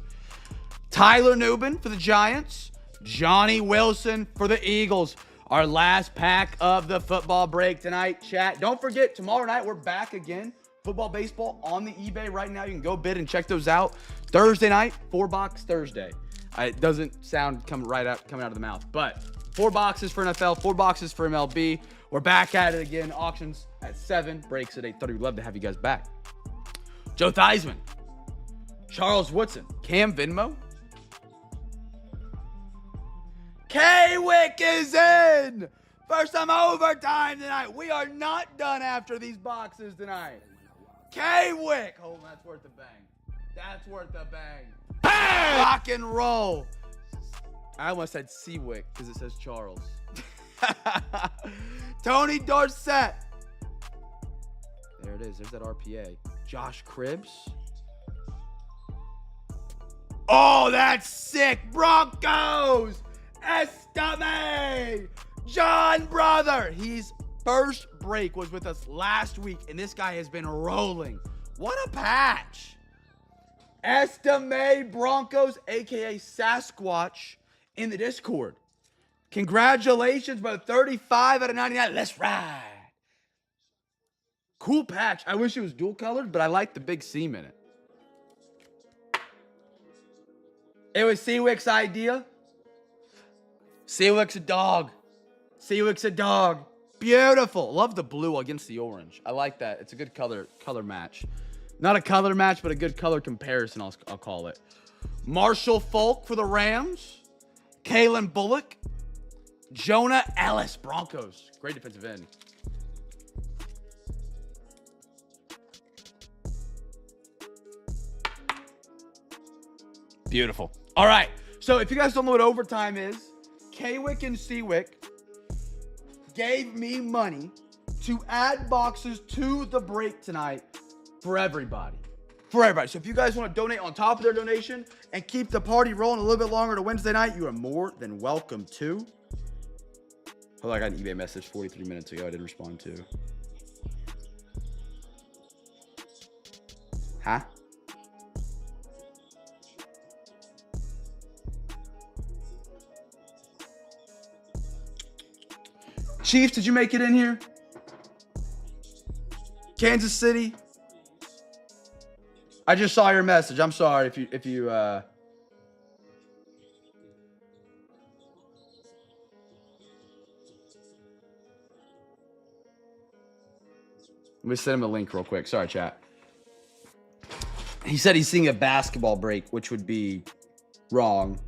Tyler Nubin for the Giants. Johnny Wilson for the Eagles. Our last pack of the football break tonight, chat. Don't forget, tomorrow night we're back again. Football, baseball on the eBay right now. You can go bid and check those out. Thursday night, 4-box Thursday. It doesn't sound coming out of the mouth, but 4 boxes for NFL, 4 boxes for MLB. We're back at it again. Auctions at 7, breaks at 8:30. We'd love to have you guys back. Joe Theismann, Charles Woodson, Cam Venmo. K-Wick is in. First time overtime tonight. We are not done after these boxes tonight. K-Wick. Oh, that's worth a bang. That's worth a bang. Bang! Rock and roll. I almost said Seawick because it says Charles. Tony Dorsett. There it is. There's that RPA. Josh Cribbs. Oh, that's sick. Broncos. Estime. John Brother. His first break was with us last week, and this guy has been rolling. What a patch. Estime Broncos, a.k.a. Sasquatch, in the Discord. Congratulations, brother. 35 out of 99. Let's ride. Cool patch. I wish it was dual colored, but I like the big seam in it. It was Seawick's idea. Seawick's a dog. Seawick's a dog. Beautiful. Love the blue against the orange. I like that. It's a good color match. Not a color match, but a good color comparison, I'll call it. Marshall Falk for the Rams. Kalen Bullock. Jonah Ellis, Broncos. Great defensive end. Beautiful. All right. So if you guys don't know what overtime is, K-Wick and Seawick gave me money to add boxes to the break tonight for everybody. For everybody. So if you guys want to donate on top of their donation and keep the party rolling a little bit longer to Wednesday night, you are more than welcome to. Oh, I got an eBay message 43 minutes ago I didn't respond to. Huh? Chiefs, did you make it in here? Kansas City? I just saw your message. I'm sorry if you let me send him a link real quick. Sorry, chat. He said he's seeing a basketball break, which would be wrong.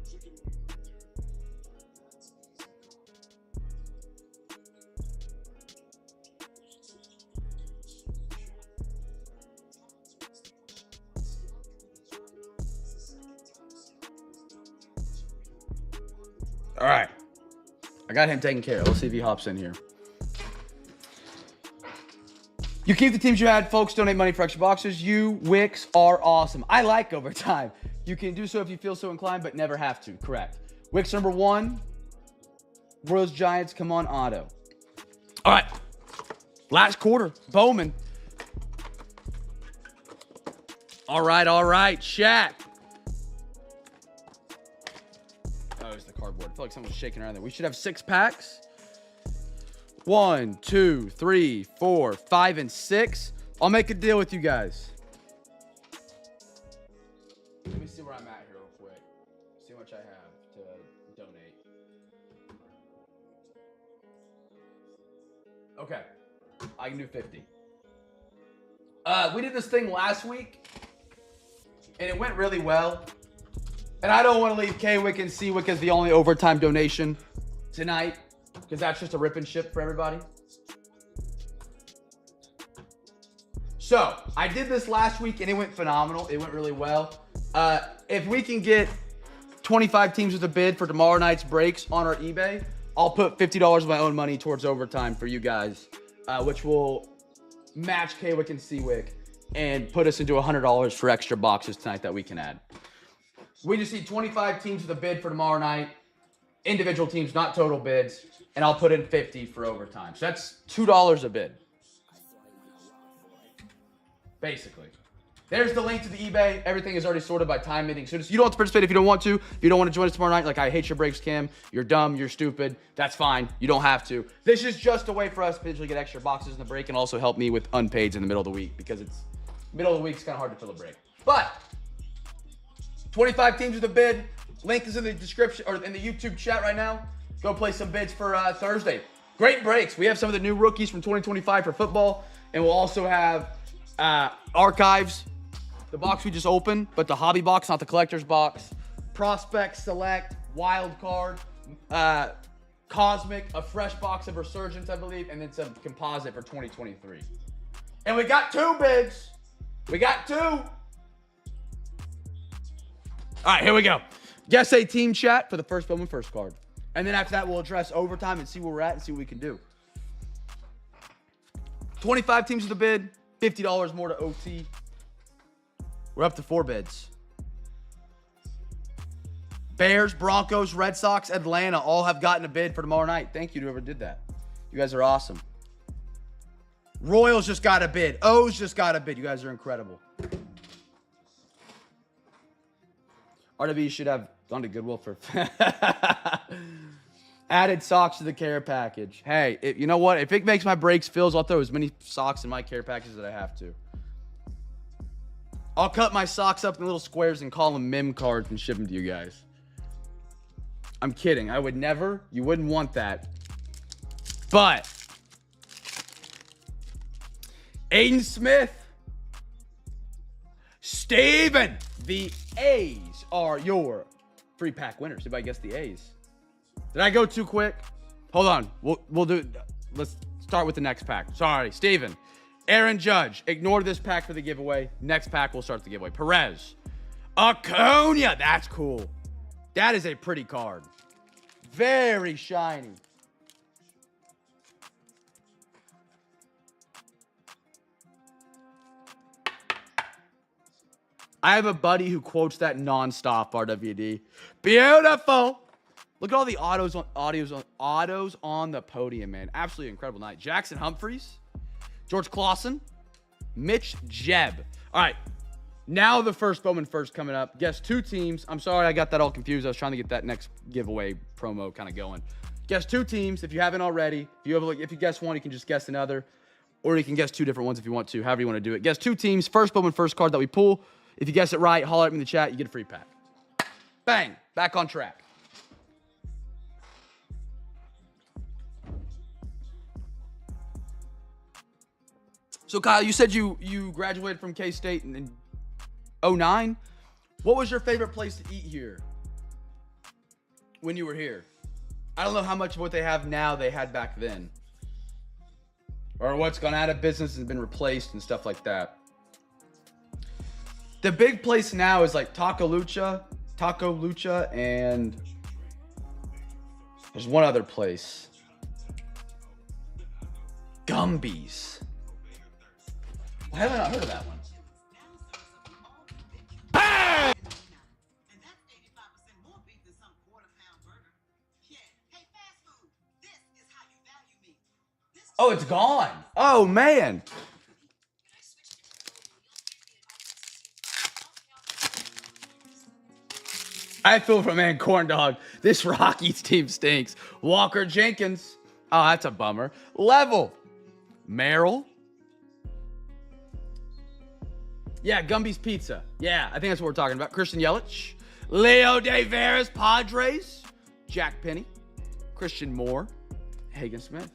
All right. I got him taken care of. Let's see if he hops in here. You keep the teams you had, folks. Donate money for extra boxes. You Wicks are awesome. I like overtime. You can do so if you feel so inclined, but never have to. Correct. Wicks number 1. Royals Giants. Come on, auto. All right. Last quarter. Bowman. All right. Shaq. Oh, it's the cardboard. I feel like someone's shaking around there. We should have 6 packs. 1, 2, 3, 4, 5, and 6. I'll make a deal with you guys. Let me see where I'm at here real quick. See how much I have to donate. Okay. I can do 50. We did this thing last week, and it went really well. And I don't want to leave K-Wick and C-Wick as the only overtime donation tonight, because that's just a rip and ship for everybody. So, I did this last week, and it went phenomenal. It went really well. If we can get 25 teams with a bid for tomorrow night's breaks on our eBay, I'll put $50 of my own money towards overtime for you guys, which will match K-Wick and C-Wick and put us into $100 for extra boxes tonight that we can add. We just need 25 teams with a bid for tomorrow night. Individual teams, not total bids. And I'll put in 50 for overtime. So that's $2 a bid. Basically. There's the link to the eBay. Everything is already sorted by time meeting. So you don't have to participate if you don't want to. If you don't want to join us tomorrow night, like I hate your breaks, Cam. You're dumb. You're stupid. That's fine. You don't have to. This is just a way for us to potentially get extra boxes in the break and also help me with unpaids in the middle of the week, because it's middle of the week. It's kind of hard to fill a break. But 25 teams with a bid. Link is in the description or in the YouTube chat right now. Go play some bids for Thursday. Great breaks. We have some of the new rookies from 2025 for football, and we'll also have archives. The box we just opened, but the hobby box, not the collector's box. Prospect, select, wild card, cosmic, a fresh box of Resurgence, I believe, and then some composite for 2023. And we got 2 bids. We got 2. All right, here we go. Guess a team chat for the first Bowman first card. And then after that, we'll address overtime and see where we're at and see what we can do. 25 teams with a bid, $50 more to OT. We're up to 4 bids. Bears, Broncos, Red Sox, Atlanta all have gotten a bid for tomorrow night. Thank you to whoever did that. You guys are awesome. Royals just got a bid. O's just got a bid. You guys are incredible. RW should have gone to Goodwill for added socks to the care package. Hey, you know what? If it makes my breaks fills, I'll throw as many socks in my care package as I have to. I'll cut my socks up in little squares and call them mem cards and ship them to you guys. I'm kidding. I would never. You wouldn't want that. But Aiden Smith, Steven, the A's are your free pack winners. Everybody guess the A's. Did I go too quick? Hold on. We'll do. Let's start with the next pack. Sorry, Steven. Aaron Judge. Ignore this pack for the giveaway. Next pack, we'll start the giveaway. Perez. Acuna. That's cool. That is a pretty card. Very shiny. I have a buddy who quotes that nonstop, RWD. Beautiful. Look at all the autos on the podium, man. Absolutely incredible night. Jackson Humphreys, George Clausen, Mitch Jeb. All right, now the first Bowman first coming up. Guess 2 teams. I'm sorry I got that all confused. I was trying to get that next giveaway promo kind of going. Guess 2 teams if you haven't already. If you guess one, you can just guess another. Or you can guess 2 different ones if you want to, however you want to do it. Guess 2 teams. First Bowman first card that we pull. If you guess it right, holler at me in the chat. You get a free pack. Bang. Back on track. So, Kyle, you said you graduated from K-State in 2009. What was your favorite place to eat here when you were here? I don't know how much of what they have now they had back then. Or what's gone out of business and been replaced and stuff like that. The big place now is like Taco Lucha, and there's one other place. Gumby's. Why have I not heard of that one? Oh, it's gone. Oh, man. I feel for man, corn dog. This Rockies team stinks. Walker Jenkins. Oh, that's a bummer. Level. Merrill. Yeah, Gumby's Pizza. Yeah, I think that's what we're talking about. Christian Yelich. Leo De Veras, Padres. Jack Penny. Christian Moore. Hagen Smith.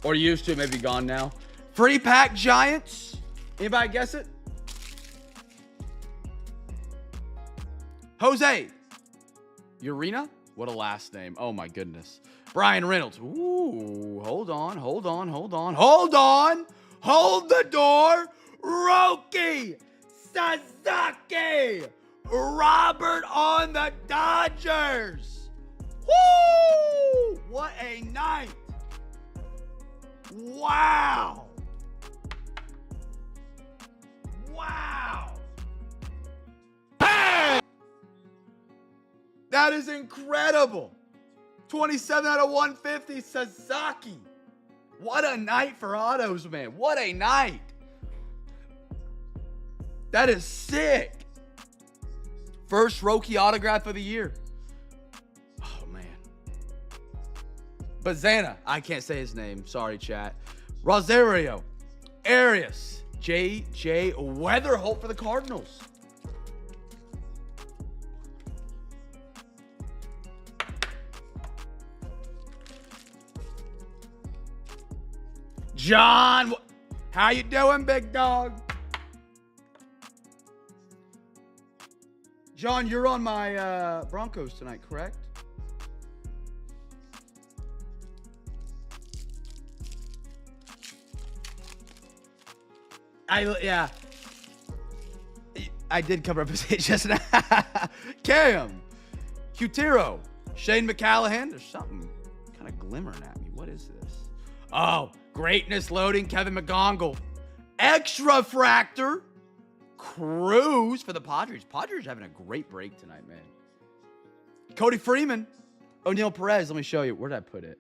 Or used to, maybe gone now. Free pack Giants. Anybody guess it? Jose. Urena? What a last name. Oh my goodness. Brian Reynolds. Ooh, hold on. Hold the door. Roki Sasaki. Robert on the Dodgers. Woo! What a night. Wow. That is incredible. 27 out of 150, Sasaki. What a night for autos, man. What a night. That is sick. First Roki autograph of the year. Oh, man. Bazana. I can't say his name. Sorry, chat. Rosario. Arias. J.J. Weatherholt for the Cardinals. John, how you doing, big dog? John, you're on my Broncos tonight, correct? Yeah. I did cover up his age just now. Cam, Cutero, Shane McCallahan. There's something kind of glimmering at me. What is this? Oh, greatness loading. Kevin McGongle. Extra fractor. Cruz for the Padres. Padres are having a great break tonight, man. Cody Freeman. O'Neal Perez. Let me show you. Where did I put it?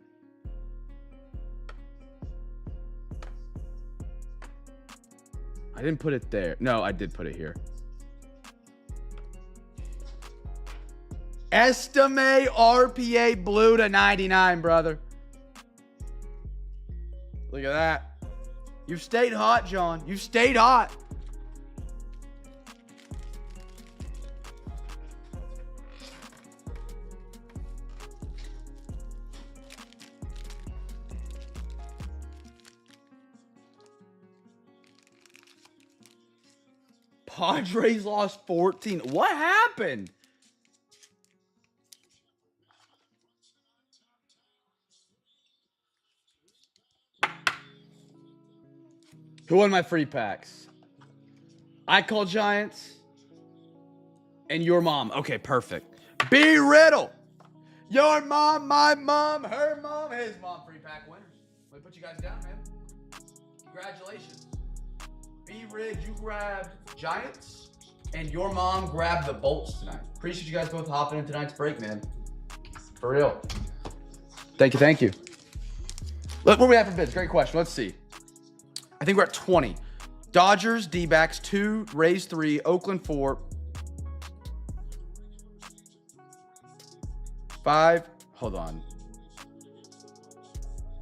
I didn't put it there. No, I did put it here. Estime RPA blue to 99, brother. Look at that. You've stayed hot, John. You've stayed hot. Padres lost 14. What happened? Who won my free packs? I call Giants and your mom. Okay, perfect. B. Riddle. Your mom, my mom, her mom, his mom. Free pack winners. Let me put you guys down, man. Congratulations. B. Ridge, you grabbed Giants and your mom grabbed the Bolts tonight. Appreciate you guys both hopping in tonight's break, man. For real. Thank you. Look, what do we have for bids? Great question. Let's see. I think we're at 20. Dodgers, D-backs 2, Rays 3, Oakland 4, 5. Hold on.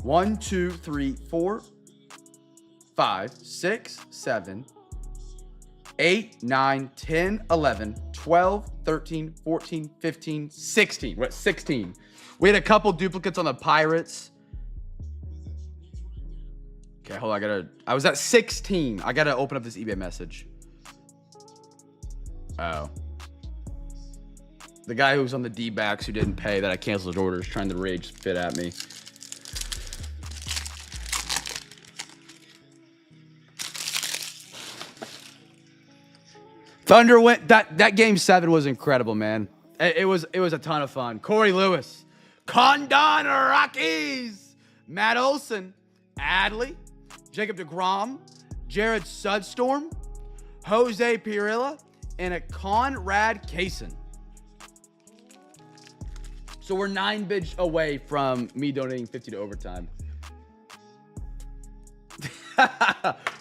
1, 2, 3, 4, 5, 6, 7, 8, 9, 10, 11, 12, 13, 14, 15, 16. We're at 16. We had a couple duplicates on the Pirates. Okay, hold on. I was at 16. I gotta open up this eBay message. Oh. The guy who was on the D-backs who didn't pay that I canceled his orders trying to rage fit at me. Thunder went. That game 7 was incredible, man. It was a ton of fun. Corey Lewis, Condon Rockies, Matt Olson, Adley, Jacob DeGrom, Jared Sudstorm, Jose Pirilla, and a Conrad Kaysen. So we're 9 bids away from me donating 50 to overtime.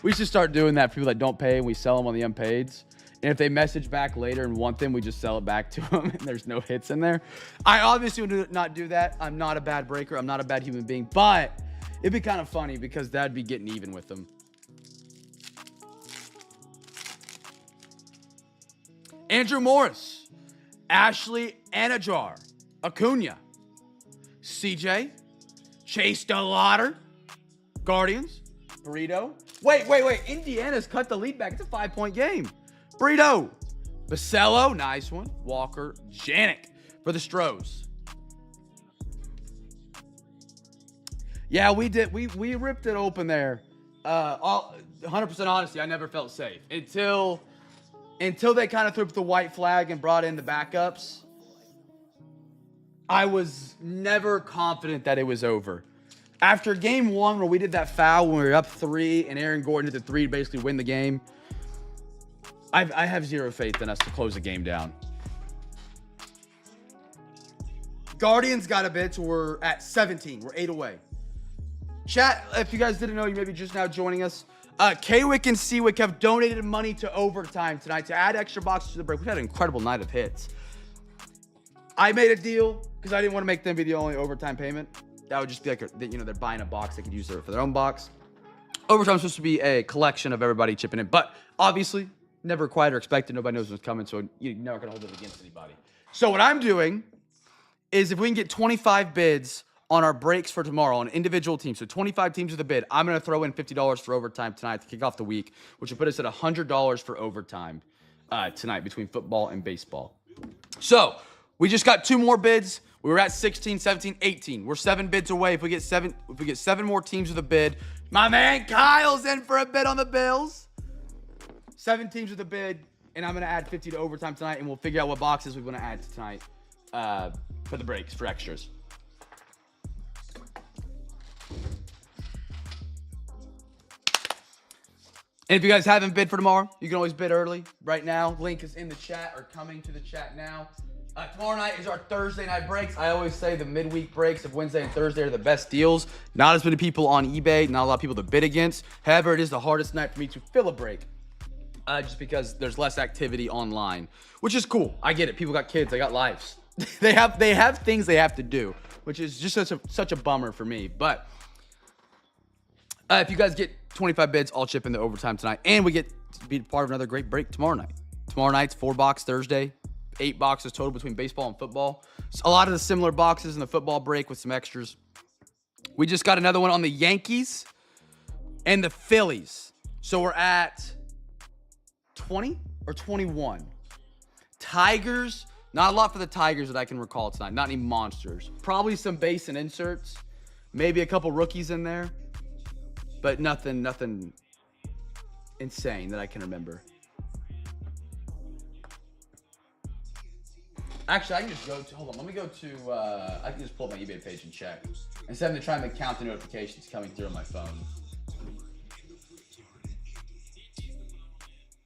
We should start doing that for people that don't pay, and we sell them on the unpaids. And if they message back later and want them, we just sell it back to them, and there's no hits in there. I obviously would not do that. I'm not a bad breaker. I'm not a bad human being. But it'd be kind of funny because that'd be getting even with them. Andrew Morris, Ashley Anajar, Acuna, CJ, Chase DeLauder, Guardians, Burrito. Wait. Indiana's cut the lead back. It's a 5-point game. Burrito, Basello, nice one. Walker, Janik for the Stros. Yeah, we did. We ripped it open there. 100% honesty, I never felt safe until they kind of threw up the white flag and brought in the backups. I was never confident that it was over. After game 1, where we did that foul when we were up 3 and Aaron Gordon did the 3 to basically win the game, I have zero faith in us to close the game down. Guardians got a bid, so we're at 17. We're 8 away. Chat, if you guys didn't know, you may be just now joining us. K-Wick and C-Wick have donated money to overtime tonight to add extra boxes to the break. We've had an incredible night of hits. I made a deal because I didn't want to make them be the only overtime payment. That would just be like, they're buying a box. They could use it for their own box. Overtime's supposed to be a collection of everybody chipping in. But obviously, never required or expected. Nobody knows what's coming, so you're never going to hold it against anybody. So what I'm doing is if we can get 25 bids on our breaks for tomorrow on individual teams, so 25 teams with a bid, I'm going to throw in $50 for overtime tonight to kick off the week, which will put us at $100 for overtime tonight between football and baseball. So we just got 2 more bids. We were at 16, 17, 18. We're 7 bids away. If we get 7 more teams with a bid, my man Kyle's in for a bid on the Bills. 7 teams with a bid, and I'm going to add 50 to overtime tonight, and we'll figure out what boxes we want to add to tonight for the breaks, for extras. And if you guys haven't bid for tomorrow, you can always bid early right now. Link is in the chat or coming to the chat now. Tomorrow night is our Thursday night breaks. I always say the midweek breaks of Wednesday and Thursday are the best deals. Not as many people on eBay, not a lot of people to bid against. However, it is the hardest night for me to fill a break. Just because there's less activity online, which is cool. I get it. People got kids. They got lives. they have things they have to do, which is just such a bummer for me. But if you guys get 25 bids, I'll chip in the overtime tonight, and we get to be part of another great break tomorrow night. Tomorrow night's 4 box Thursday, 8 boxes total between baseball and football. So a lot of the similar boxes in the football break with some extras. We just got another one on the Yankees and the Phillies. So we're at 20 or 21. Tigers, not a lot for the Tigers that I can recall tonight. Not any monsters. Probably some base and inserts. Maybe a couple rookies in there. But nothing insane that I can remember. Actually, I can just go to, hold on, let me go to, I can just pull up my eBay page and check. Instead of trying to count the notifications coming through on my phone.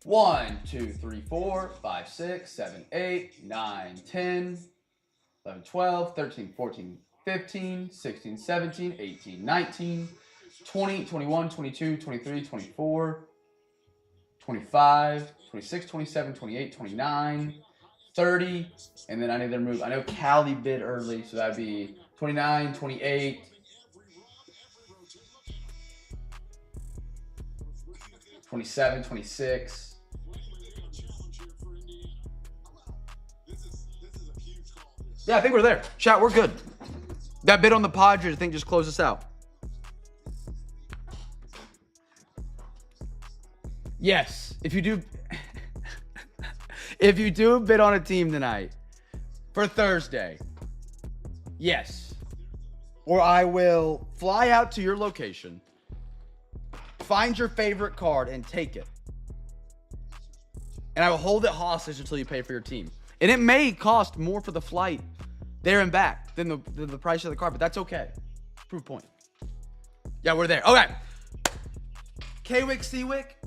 1, 2, 3, 4, 5, 6, 7, 8, 9, 10, 11, 12, 13, 14, 15, 16, 17, 18, 19, 20, 21, 22, 23, 24, 25, 26, 27, 28, 29, 30, and then I need to move. I know Cali bid early, so that'd be 29, 28, 27, 26. Yeah, I think we're there. Chat, we're good. That bid on the Padres, I think, just closed us out. Yes, if you do bid on a team tonight for Thursday, yes. Or I will fly out to your location, find your favorite card, and take it. And I will hold it hostage until you pay for your team. And it may cost more for the flight there and back than the price of the car, but that's okay. Proof point. Yeah, we're there. Okay. K-Wick, C-Wick.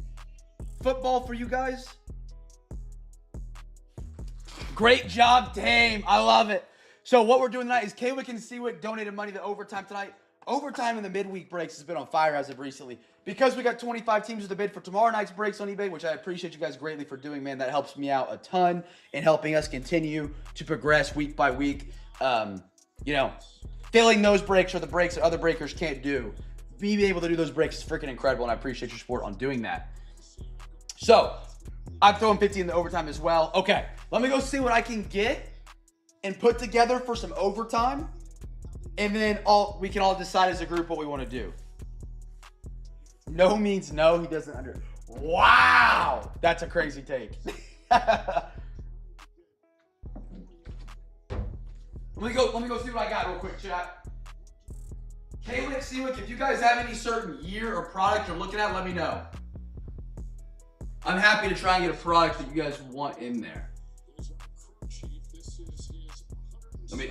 Football for you guys. Great job, team. I love it. So what we're doing tonight is K-Wick and C-Wick donated money to overtime tonight. Overtime in the midweek breaks has been on fire as of recently. Because we got 25 teams to bid for tomorrow night's breaks on eBay, which I appreciate you guys greatly for doing, man. That helps me out a ton in helping us continue to progress week by week. Filling those breaks are the breaks that other breakers can't do. Being able to do those breaks is freaking incredible, and I appreciate your support on doing that. So, I'm throwing 50 in the overtime as well. Okay, let me go see what I can get and put together for some overtime. And then we can all decide as a group what we want to do. No means no. He doesn't Wow! That's a crazy take. Let me go see what I got real quick, chat. K-Wick, C-Wick, if you guys have any certain year or product you're looking at, let me know. I'm happy to try and get a product that you guys want in there.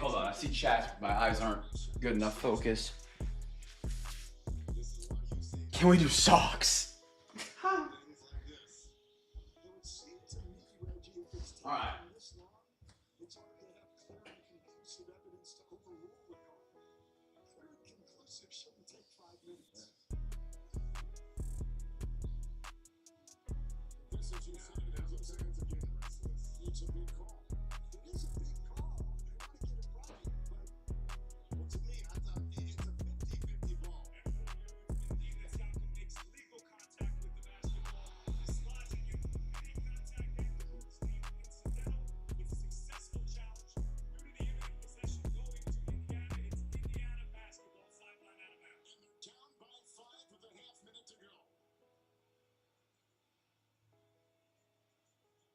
Hold on. I see chat. My eyes aren't good enough focus. Can we do socks? All right.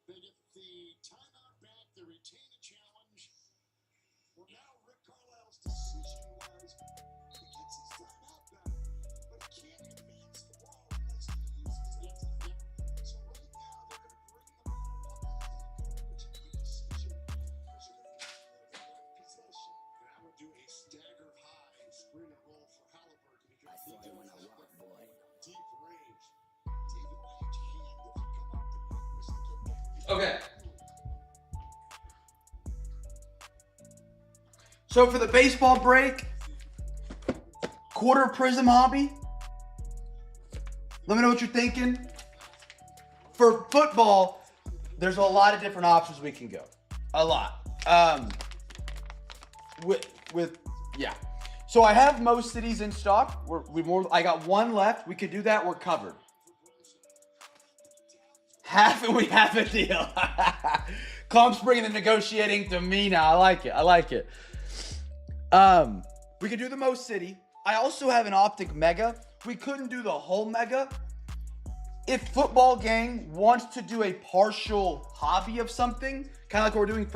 They get the timeout back. They retain the challenge. Well, now Rick Carlisle's decision was he gets his timeout back, but he can't advance the ball unless he uses that timeout. So right now they're going to bring the ball up, which is a good decision because you're going to get that possession. And I would do a stagger high screen and roll for Halliburton because he does deep range. Deep range hand if you come up and Okay. So for the baseball break, quarter prism hobby. Let me know what you're thinking. For football, there's a lot of different options we can go. A lot. Yeah. So I have most cities in stock. I got one left. We could do that. We're covered. Half and we have a deal. Clump's bringing the negotiating to me now. I like it. We could do the most city. I also have an optic mega. We couldn't do the whole mega. If Football Gang wants to do a partial hobby of something, kind of like what we're doing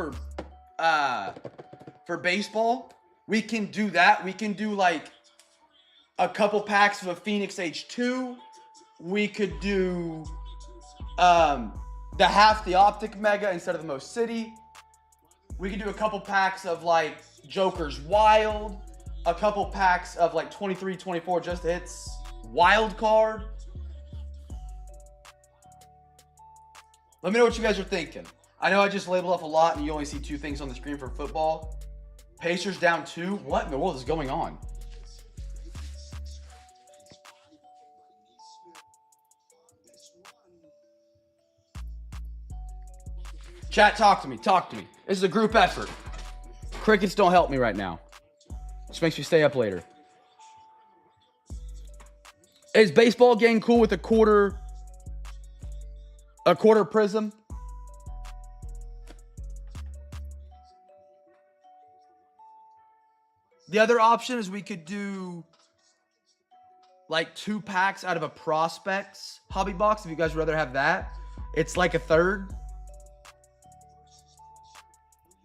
for baseball, we can do that. We can do like a couple packs of a Phoenix H2. We could do the optic mega instead of the most city. We could do a couple packs of like Joker's Wild, a couple packs of like 23, 24 just hits wild card. Let me know what you guys are thinking. I know I just labeled off a lot and you only see two things on the screen for football. Pacers down 2. What in the world is going on? Chat, talk to me. This is a group effort. Crickets don't help me right now. This makes me stay up later. Is Baseball Gang cool with a quarter prism? The other option is we could do like 2 packs out of a prospects hobby box if you guys would rather have that. It's like a third.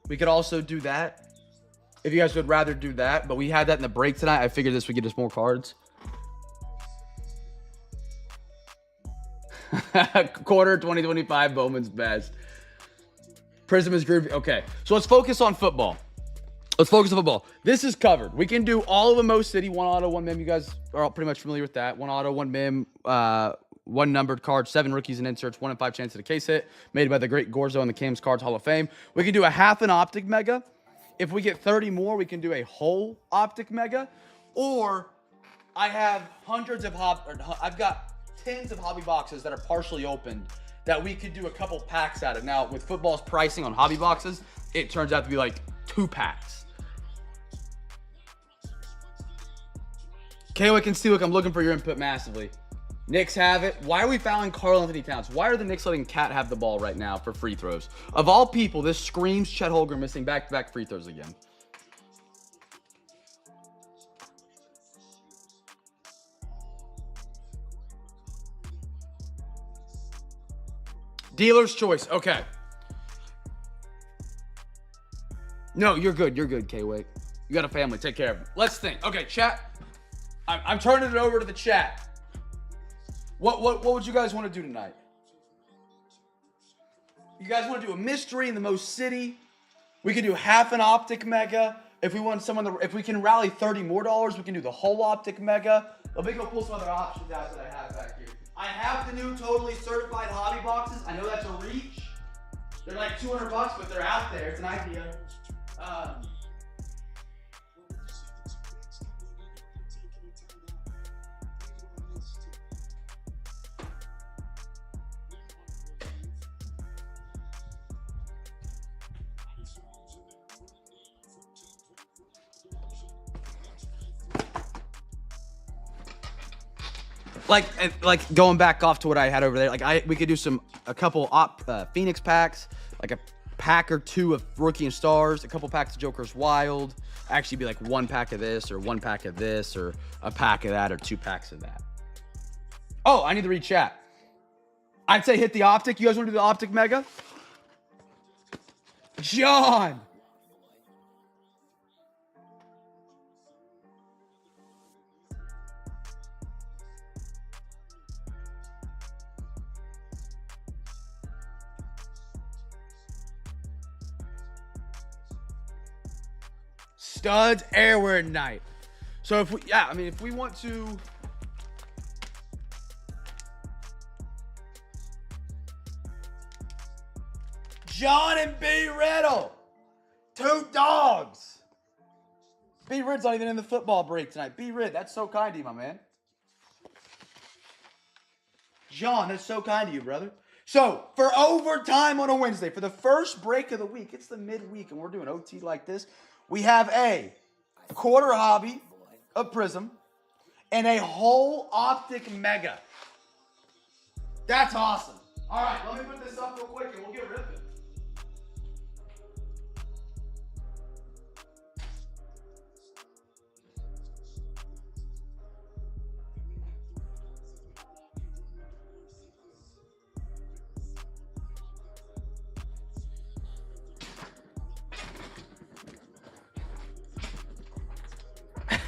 We could also do that if you guys would rather do that, but we had that in the break tonight. I figured this would get us more cards. Quarter 2025 Bowman's best. Prism is groovy. Okay, so let's focus on football. This is covered. We can do all of the Mo City, one auto, one mem. You guys are all pretty much familiar with that. One auto, one mem, one numbered card, 7 rookies and inserts, 1 in 5 chance at a case hit, made by the great Gorzo and the Cam's Cards Hall of Fame. We can do a half an optic mega. If we get 30 more, we can do a whole optic mega. Or I have I've got tens of hobby boxes that are partially opened that we could do a couple packs out of. Now, with football's pricing on hobby boxes, it turns out to be like 2 packs. K-Wick and Steelwick, I'm looking for your input massively. Knicks have it. Why are we fouling Karl Anthony Towns? Why are the Knicks letting Cat have the ball right now for free throws? Of all people, this screams Chet Holmgren missing back-to-back free throws again. Dealer's choice. Okay. No, you're good. You're good, K-Wick. You got a family. Take care of them. Let's think. Okay, chat. I'm turning it over to the chat. What would you guys want to do tonight? You guys want to do a mystery in the Mo City? We can do half an optic mega. If we want if we can rally $30 more, we can do the whole optic mega. Let me go pull some other options out that I have back here. I have the new totally certified hobby boxes. I know that's a reach. They're like $200, but they're out there. It's an idea. Like going back off to what I had over there. We could do a couple Phoenix packs, like a pack or 2 of Rookie and Stars, a couple packs of Joker's Wild. Actually, be like 1 pack of this, or 1 pack of this, or a pack of that, or 2 packs of that. Oh, I need to read chat. I'd say hit the optic. You guys want to do the optic mega? John. Studs Airwear night. So if we want to, John and B Riddle, 2 dogs. B Rid's not even in the football break tonight. B Rid, that's so kind of you, my man. John, that's so kind of you, brother. So for overtime on a Wednesday, for the first break of the week, it's the midweek, and we're doing OT like this. We have a quarter hobby of Prism and a whole optic mega. That's awesome. All right, let me put this up real quick and we'll get ripping.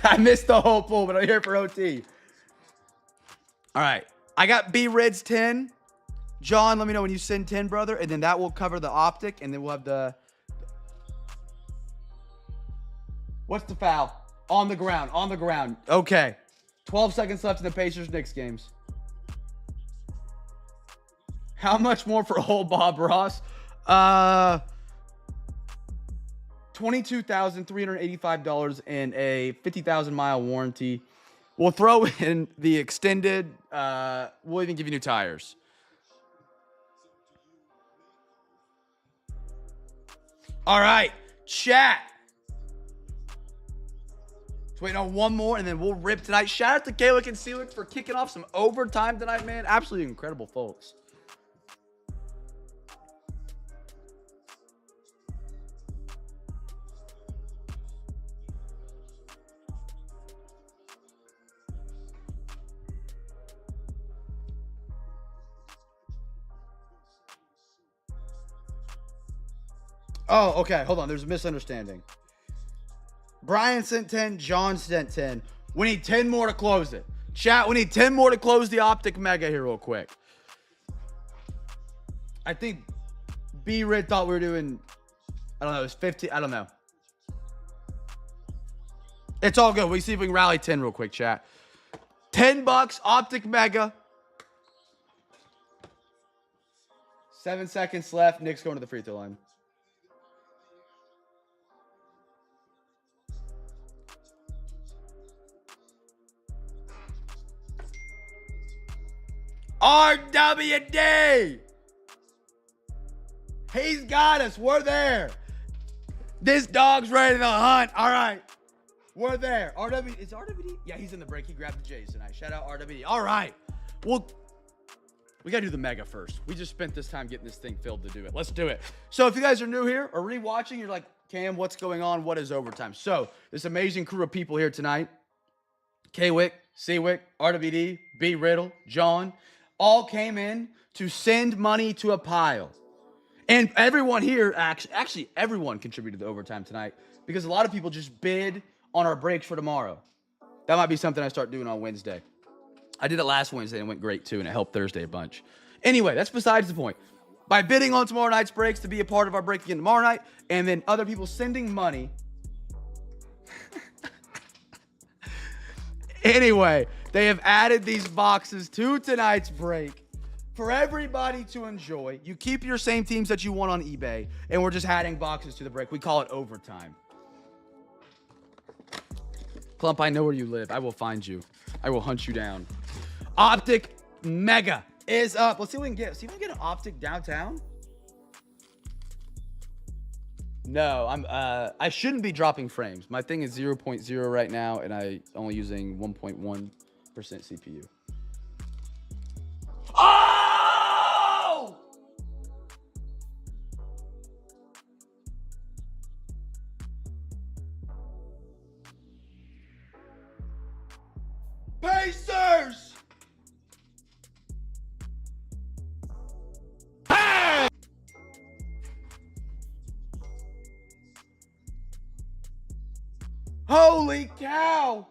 I missed the whole pool, but I'm here for OT. All right. I got B-Rids 10. John, let me know when you send 10, brother. And then that will cover the optic. And then we'll have the... What's the foul? On the ground. On the ground. Okay. 12 seconds left in the Pacers-Knicks games. How much more for old Bob Ross? $22,385 and a 50,000 mile warranty. We'll throw in the extended. We'll even give you new tires. All right, chat. Just waiting on one more, and then we'll rip tonight. Shout out to Kalick and Seelick for kicking off some overtime tonight, man. Absolutely incredible, folks. Oh, okay. Hold on. There's a misunderstanding. Brian sent 10. John sent 10. We need 10 more to close it. Chat, we need 10 more to close the optic mega here real quick. I think B-Rid thought we were doing, I don't know, it was 50. I don't know. It's all good. We see if we can rally 10 real quick, chat. $10, Optic Mega. 7 seconds left. Nick's going to the free throw line. RWD. He's got us. We're there. This dog's ready to hunt. All right. We're there. RWD. Is RWD? Yeah, he's in the break. He grabbed the J's tonight. Shout out RWD. All right. Well, we got to do the mega first. We just spent this time getting this thing filled to do it. Let's do it. So if you guys are new here or rewatching, you're like, Cam, what's going on? What is overtime? So this amazing crew of people here tonight. K-Wick, C-Wick, RWD, B. Riddle, John, all came in to send money to a pile. And everyone here, actually everyone contributed to the overtime tonight because a lot of people just bid on our breaks for tomorrow. That might be something I start doing on Wednesday. I did it last Wednesday and it went great too, and it helped Thursday a bunch. Anyway, that's besides the point. By bidding on tomorrow night's breaks to be a part of our break again tomorrow night, and then other people sending money. Anyway, they have added these boxes to tonight's break for everybody to enjoy. You keep your same teams that you want on eBay, and we're just adding boxes to the break. We call it overtime. Clump, I know where you live. I will find you. I will hunt you down. Optic Mega is up. Let's see what we can get. See if we can get an Optic downtown. No, I shouldn't be dropping frames. My thing is 0.0 right now, and I only using 1.1% CPU. Oh! Pacers! Holy cow!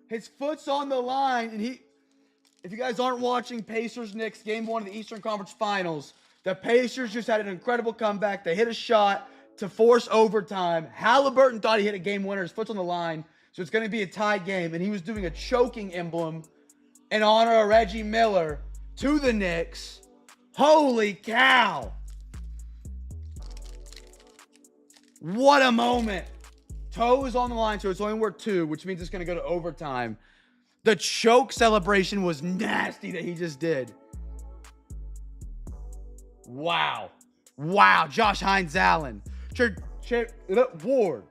His foot's on the line, and if you guys aren't watching Pacers-Knicks game 1 of the Eastern Conference Finals, the Pacers just had an incredible comeback. They hit a shot to force overtime. Halliburton thought he hit a game winner. His foot's on the line, so it's going to be a tie game, and he was doing a choking emblem in honor of Reggie Miller to the Knicks. Holy cow! What a moment. Toe is on the line, so it's only worth 2, which means it's going to go to overtime. The choke celebration was nasty that he just did. Wow. Wow. Josh Hines Allen. Ward.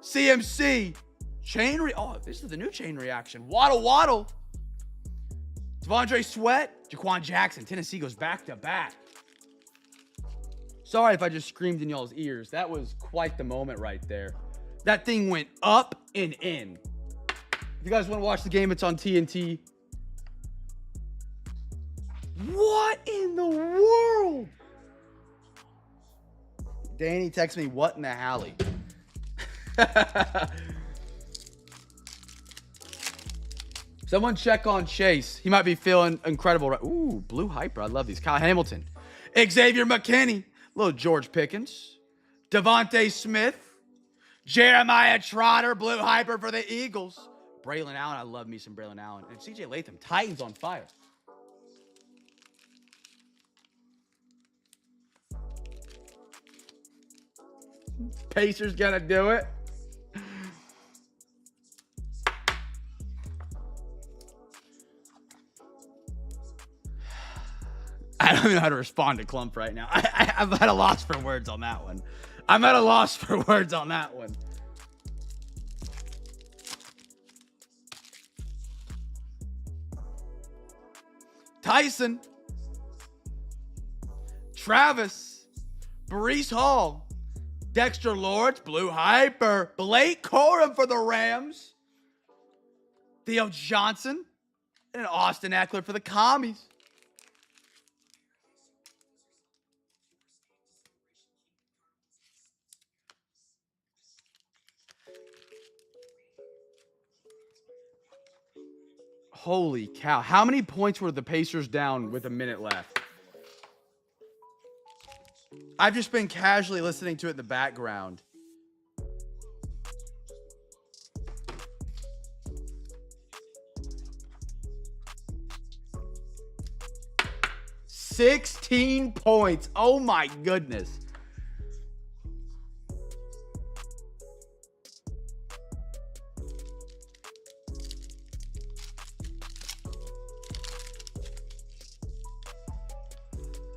CMC. Oh, this is the new chain reaction. Waddle. Devondre Sweat. Jaquan Jackson. Tennessee goes back to back. Sorry if I just screamed in y'all's ears. That was quite the moment right there. That thing went up and in. If you guys want to watch the game, it's on TNT. What in the world? Danny texts me, what in the hally? Someone check on Chase. He might be feeling incredible. Right? Ooh, blue hyper. I love these. Kyle Hamilton. Xavier McKinney. Little George Pickens. Devontae Smith. Jeremiah Trotter. Blue hyper for the Eagles. Braylon Allen. I love me some Braylon Allen. And CJ Latham. Titans on fire. Pacers gonna do it. I don't even know how to respond to Clump right now. I'm at a loss for words on that one. Tyson. Travis. Breece Hall. Dexter Lawrence. Blue hyper. Blake Corum for the Rams. Theo Johnson. And Austin Eckler for the Commies. Holy cow. How many points were the Pacers down with a minute left? I've just been casually listening to it in the background. $16 points. Oh my goodness.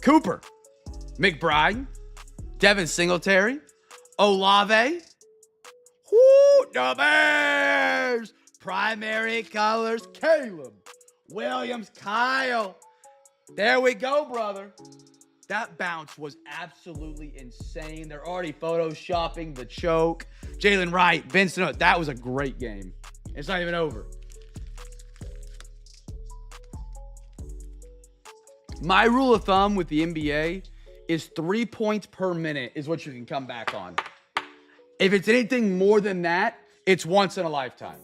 Cooper, McBride, Devin Singletary, Olave. Whoo, the Bears. Primary colors, Caleb Williams, Kyle. There we go, brother. That bounce was absolutely insane. They're already photoshopping the choke. Jalen Wright, Vincent, that was a great game. It's not even over. My rule of thumb with the NBA is 3 points per minute is what you can come back on. If it's anything more than that, it's once in a lifetime.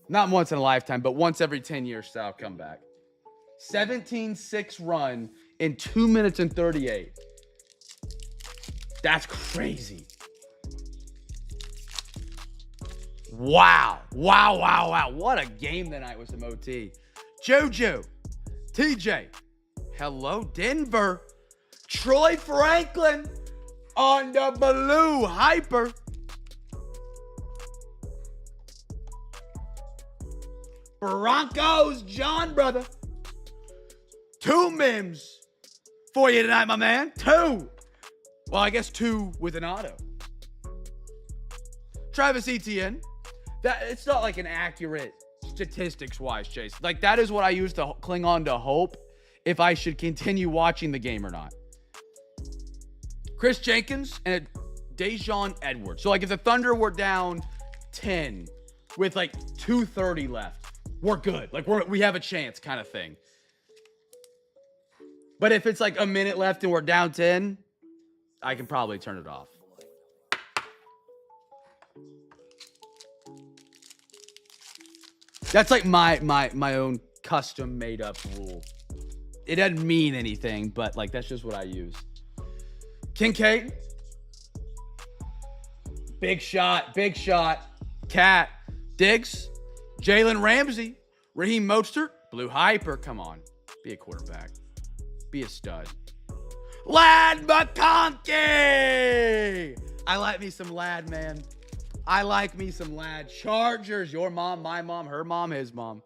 Not once in a lifetime, but once every 10 years style comeback. 17-6 run in 2 minutes and 38. That's crazy. Wow. What a game tonight with some OT. Juju, TJ, hello, Denver. Troy Franklin on the blue hyper. Broncos, John, brother. 2 Mims for you tonight, my man. 2. Well, I guess 2 with an auto. Travis Etienne. It's not like an accurate statistics-wise, Chase. Like, that is what I use to cling on to hope if I should continue watching the game or not. Chris Jenkins and Dejon Edwards. So, like, if the Thunder were down 10 with, like, 2:30 left, we're good. Like, we have a chance kind of thing. But if it's like a minute left and we're down 10, I can probably turn it off. That's like my own custom made up rule. It doesn't mean anything, but like that's just what I use. Kincaid. Big shot. Cat. Diggs. Jalen Ramsey. Raheem Mostert. Blue hyper. Come on. Be a quarterback. Be a stud. Lad McConkey! I like me some Lad, man. I like me some Lad. Chargers, your mom, my mom, her mom, his mom.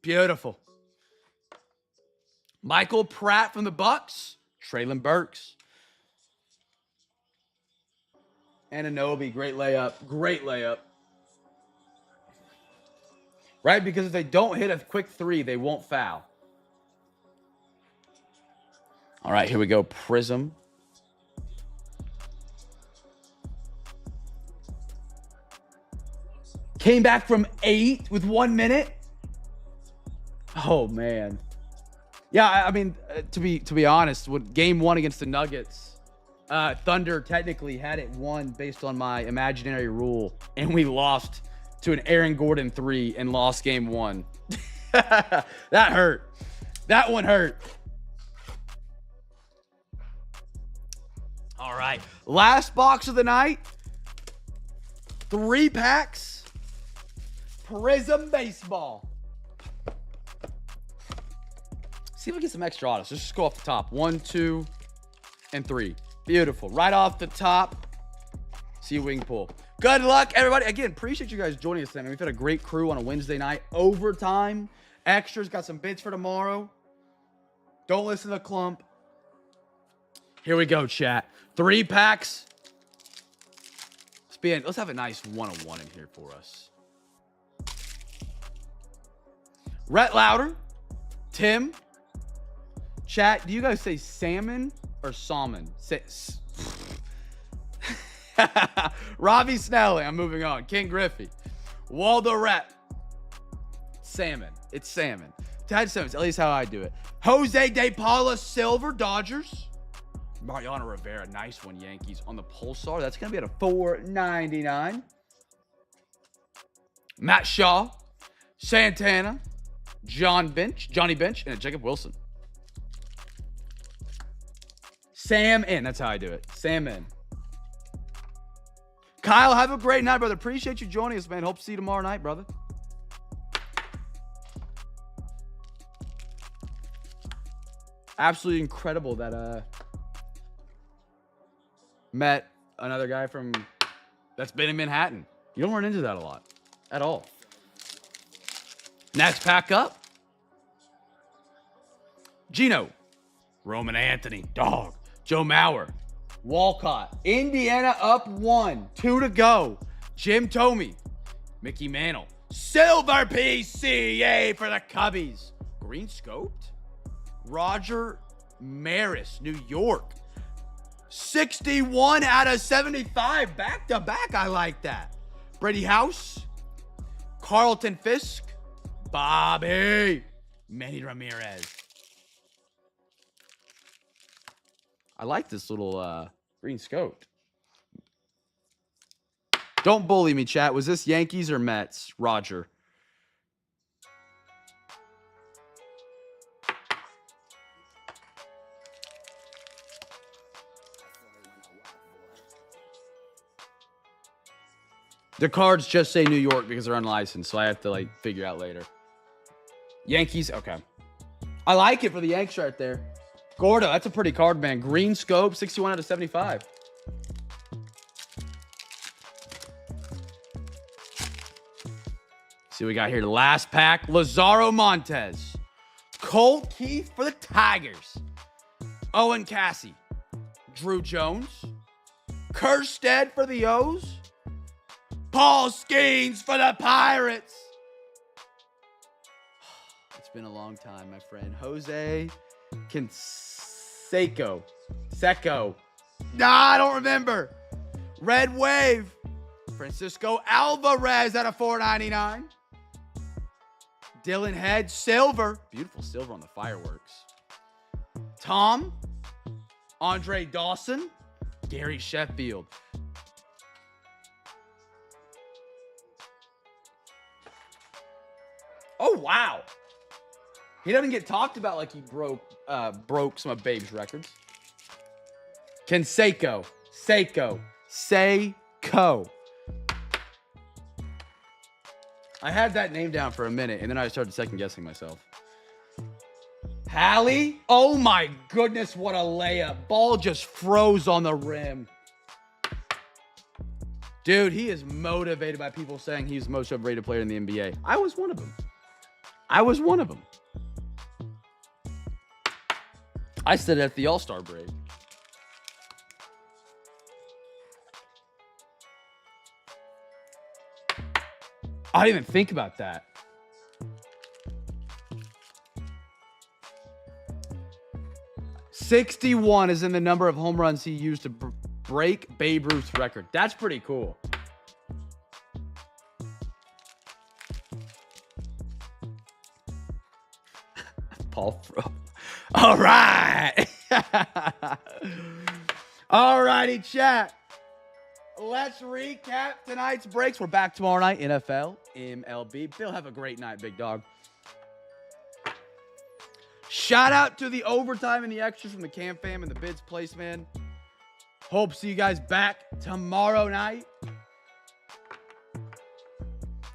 Beautiful. Michael Pratt from the Bucks. Traylon Burks. Anunoby, great layup. Right? Because if they don't hit a quick 3, they won't foul. All right, here we go. Prism. Came back from 8 with 1 minute. Oh, man. Yeah, I mean, to be honest, with game 1 against the Nuggets, Thunder technically had it won based on my imaginary rule, and we lost to an Aaron Gordon 3 and lost game 1. That hurt. That one hurt. All right. Last box of the night. 3 packs. Prism Baseball. See if we get some extra autos. Let's just go off the top. 1, 2, and 3. Beautiful. Right off the top. See what we can pull. Good luck, everybody. Again, appreciate you guys joining us tonight. We've had a great crew on a Wednesday night. Overtime. Extras. Got some bids for tomorrow. Don't listen to the clump. Here we go, chat. 3 packs. Let's have a nice 101 in here for us. Rhett Louder. Tim. Chat, do you guys say salmon or salmon? Robbie Snelling, I'm moving on. King Griffey. Waldo Rep. Salmon. It's salmon. Tad Simmons, at least how I do it. Jose De Paula Silver, Dodgers. Mariano Rivera, nice one, Yankees on the Pulsar. That's going to be at a $4.99. Matt Shaw. Santana. Johnny Bench, and a Jacob Wilson. Sam in. That's how I do it. Sam in. Kyle, have a great night, brother. Appreciate you joining us, man. Hope to see you tomorrow night, brother. Absolutely incredible that met another guy from that's been in Manhattan. You don't run into that a lot at all. Next pack up. Gino. Roman Anthony. Dog. Joe Mauer. Walcott. Indiana up 1. 2 to go. Jim Tomey. Mickey Mantle. Silver PCA for the Cubbies. Green scoped. Roger Maris. New York. 61 out of 75. Back to back. I like that. Brady House. Carlton Fisk. Bobby. Manny Ramirez. I like this little green scoped. Don't bully me, chat. Was this Yankees or Mets? Roger. The cards just say New York because they're unlicensed, so I have to figure out later. Yankees, okay. I like it for the Yanks right there. Gordo, that's a pretty card, man. Green scope, 61 out of 75. See what we got here. The last pack. Lazaro Montez. Colt Keith for the Tigers. Owen Cassie. Drew Jones. Kerstead for the O's. Paul Skeens for the Pirates. It's been a long time, my friend. Jose Canseco. Seco. Nah, I don't remember. Red Wave. Francisco Alvarez at a $4.99. Dylan Head. Silver. Beautiful silver on the fireworks. Tom. Andre Dawson. Gary Sheffield. Oh, wow. He doesn't get talked about like he broke some of Babe's records. Canseco. Seiko. Seiko. I had that name down for a minute, and then I started second-guessing myself. Hallie? Oh, my goodness, what a layup. Ball just froze on the rim. Dude, he is motivated by people saying he's the most overrated player in the NBA. I was one of them. I said it at the All-Star break. I didn't even think about that. $61 is in the number of home runs he used to break Babe Ruth's record. That's pretty cool. Paul Fro. All right. All righty, chat. Let's recap tonight's breaks. We're back tomorrow night. NFL, MLB. Bill, have a great night, big dog. Shout out to the overtime and the extras from the CamFam and the bids place, man. Hope to see you guys back tomorrow night.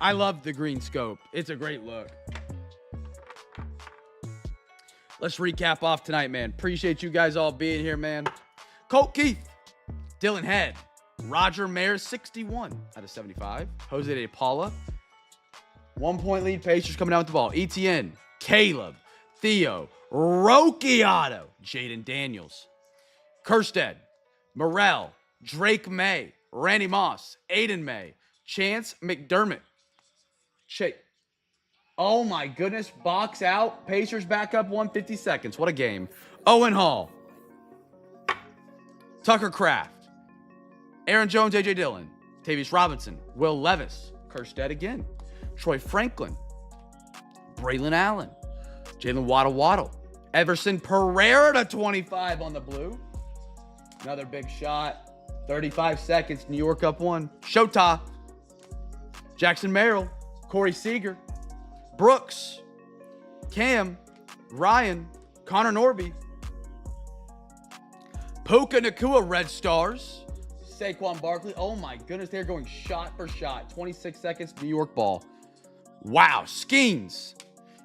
I love the green scope. It's a great look. Let's recap off tonight, man. Appreciate you guys all being here, man. Colt Keith, Dylan Head, Roger Mayer, 61 out of 75. Jose De Paula, 1 point lead. Pacers coming down with the ball. ETN, Caleb, Theo, Rocchiato, Jaden Daniels, Kerstead, Morrell, Drake May, Randy Moss, Aiden May, Chance McDermott. Oh my goodness, box out. Pacers back up 150 seconds. What a game. Owen Hall, Tucker Kraft, Aaron Jones, A.J. Dillon, Tavius Robinson, Will Levis, Kerstead again, Troy Franklin, Braylon Allen, Jalen Waddle, Everson Pereira to 25 on the blue. Another big shot. 35 seconds. New York up 1. Shota, Jackson Merrill, Corey Seager, Brooks, Cam, Ryan, Connor Norby, Puka Nacua, Red Stars. Saquon Barkley. Oh my goodness, they're going shot for shot. 26 seconds, New York ball. Wow. Skeens.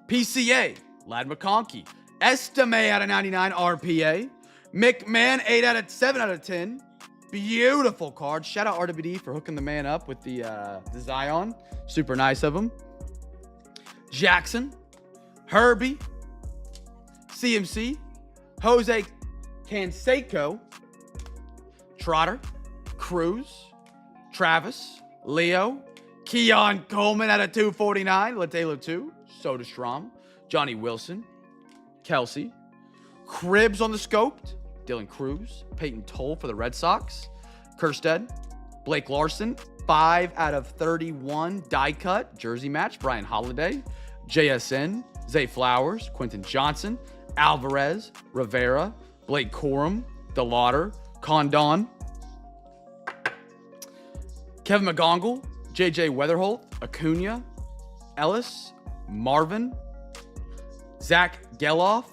PCA. Lad McConkey. Estime out of 99, RPA. McMahon, 7 out of 10. Beautiful card. Shout out RWD for hooking the man up with the Zion. Super nice of him. Jackson. Herbie. CMC. Jose Canseco. Trotter. Cruz. Travis. Leo. Keon Coleman out of 249. Latalo 2. Soderstrom. Johnny Wilson. Kelsey. Cribs on the scoped. Dylan Cruz. Peyton Toll for the Red Sox. Kerstead. Blake Larson. 5 out of 31 die cut. Jersey match. Brian Holiday. JSN. Zay Flowers. Quentin Johnson. Alvarez. Rivera. Blake Corum. DeLauder. Condon. Kevin McGongle. JJ Weatherholt. Acuna. Ellis. Marvin. Zach Geloff.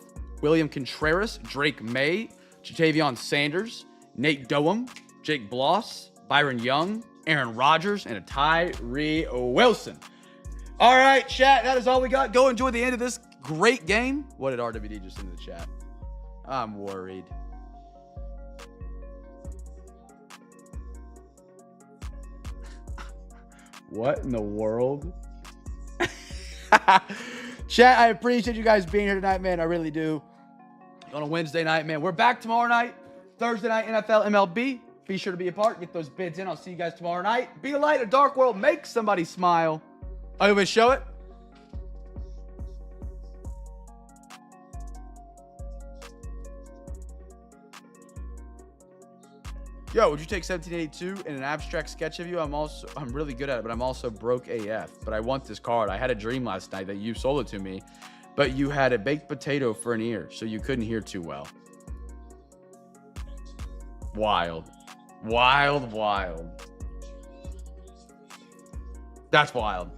William Contreras. Drake May. Jatavion Sanders. Nate Doem. Jake Bloss. Byron Young. Aaron Rodgers. And a Tyree Wilson. All right, chat. That is all we got. Go enjoy the end of this great game. What did RWD just send in the chat? I'm worried. What in the world? Chat, I appreciate you guys being here tonight, man. I really do. On a Wednesday night, man. We're back tomorrow night. Thursday night, NFL, MLB. Be sure to be a part. Get those bids in. I'll see you guys tomorrow night. Be a light, a dark world. Make somebody smile. Oh, you want me to show it? Yo, would you take 1782 in an abstract sketch of you? I'm really good at it, but I'm also broke AF. But I want this card. I had a dream last night that you sold it to me, but you had a baked potato for an ear, so you couldn't hear too well. Wild. Wild, wild. That's wild.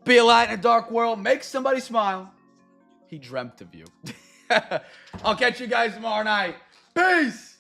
Be a light in a dark world. Make somebody smile. He dreamt of you. I'll catch you guys tomorrow night. Peace.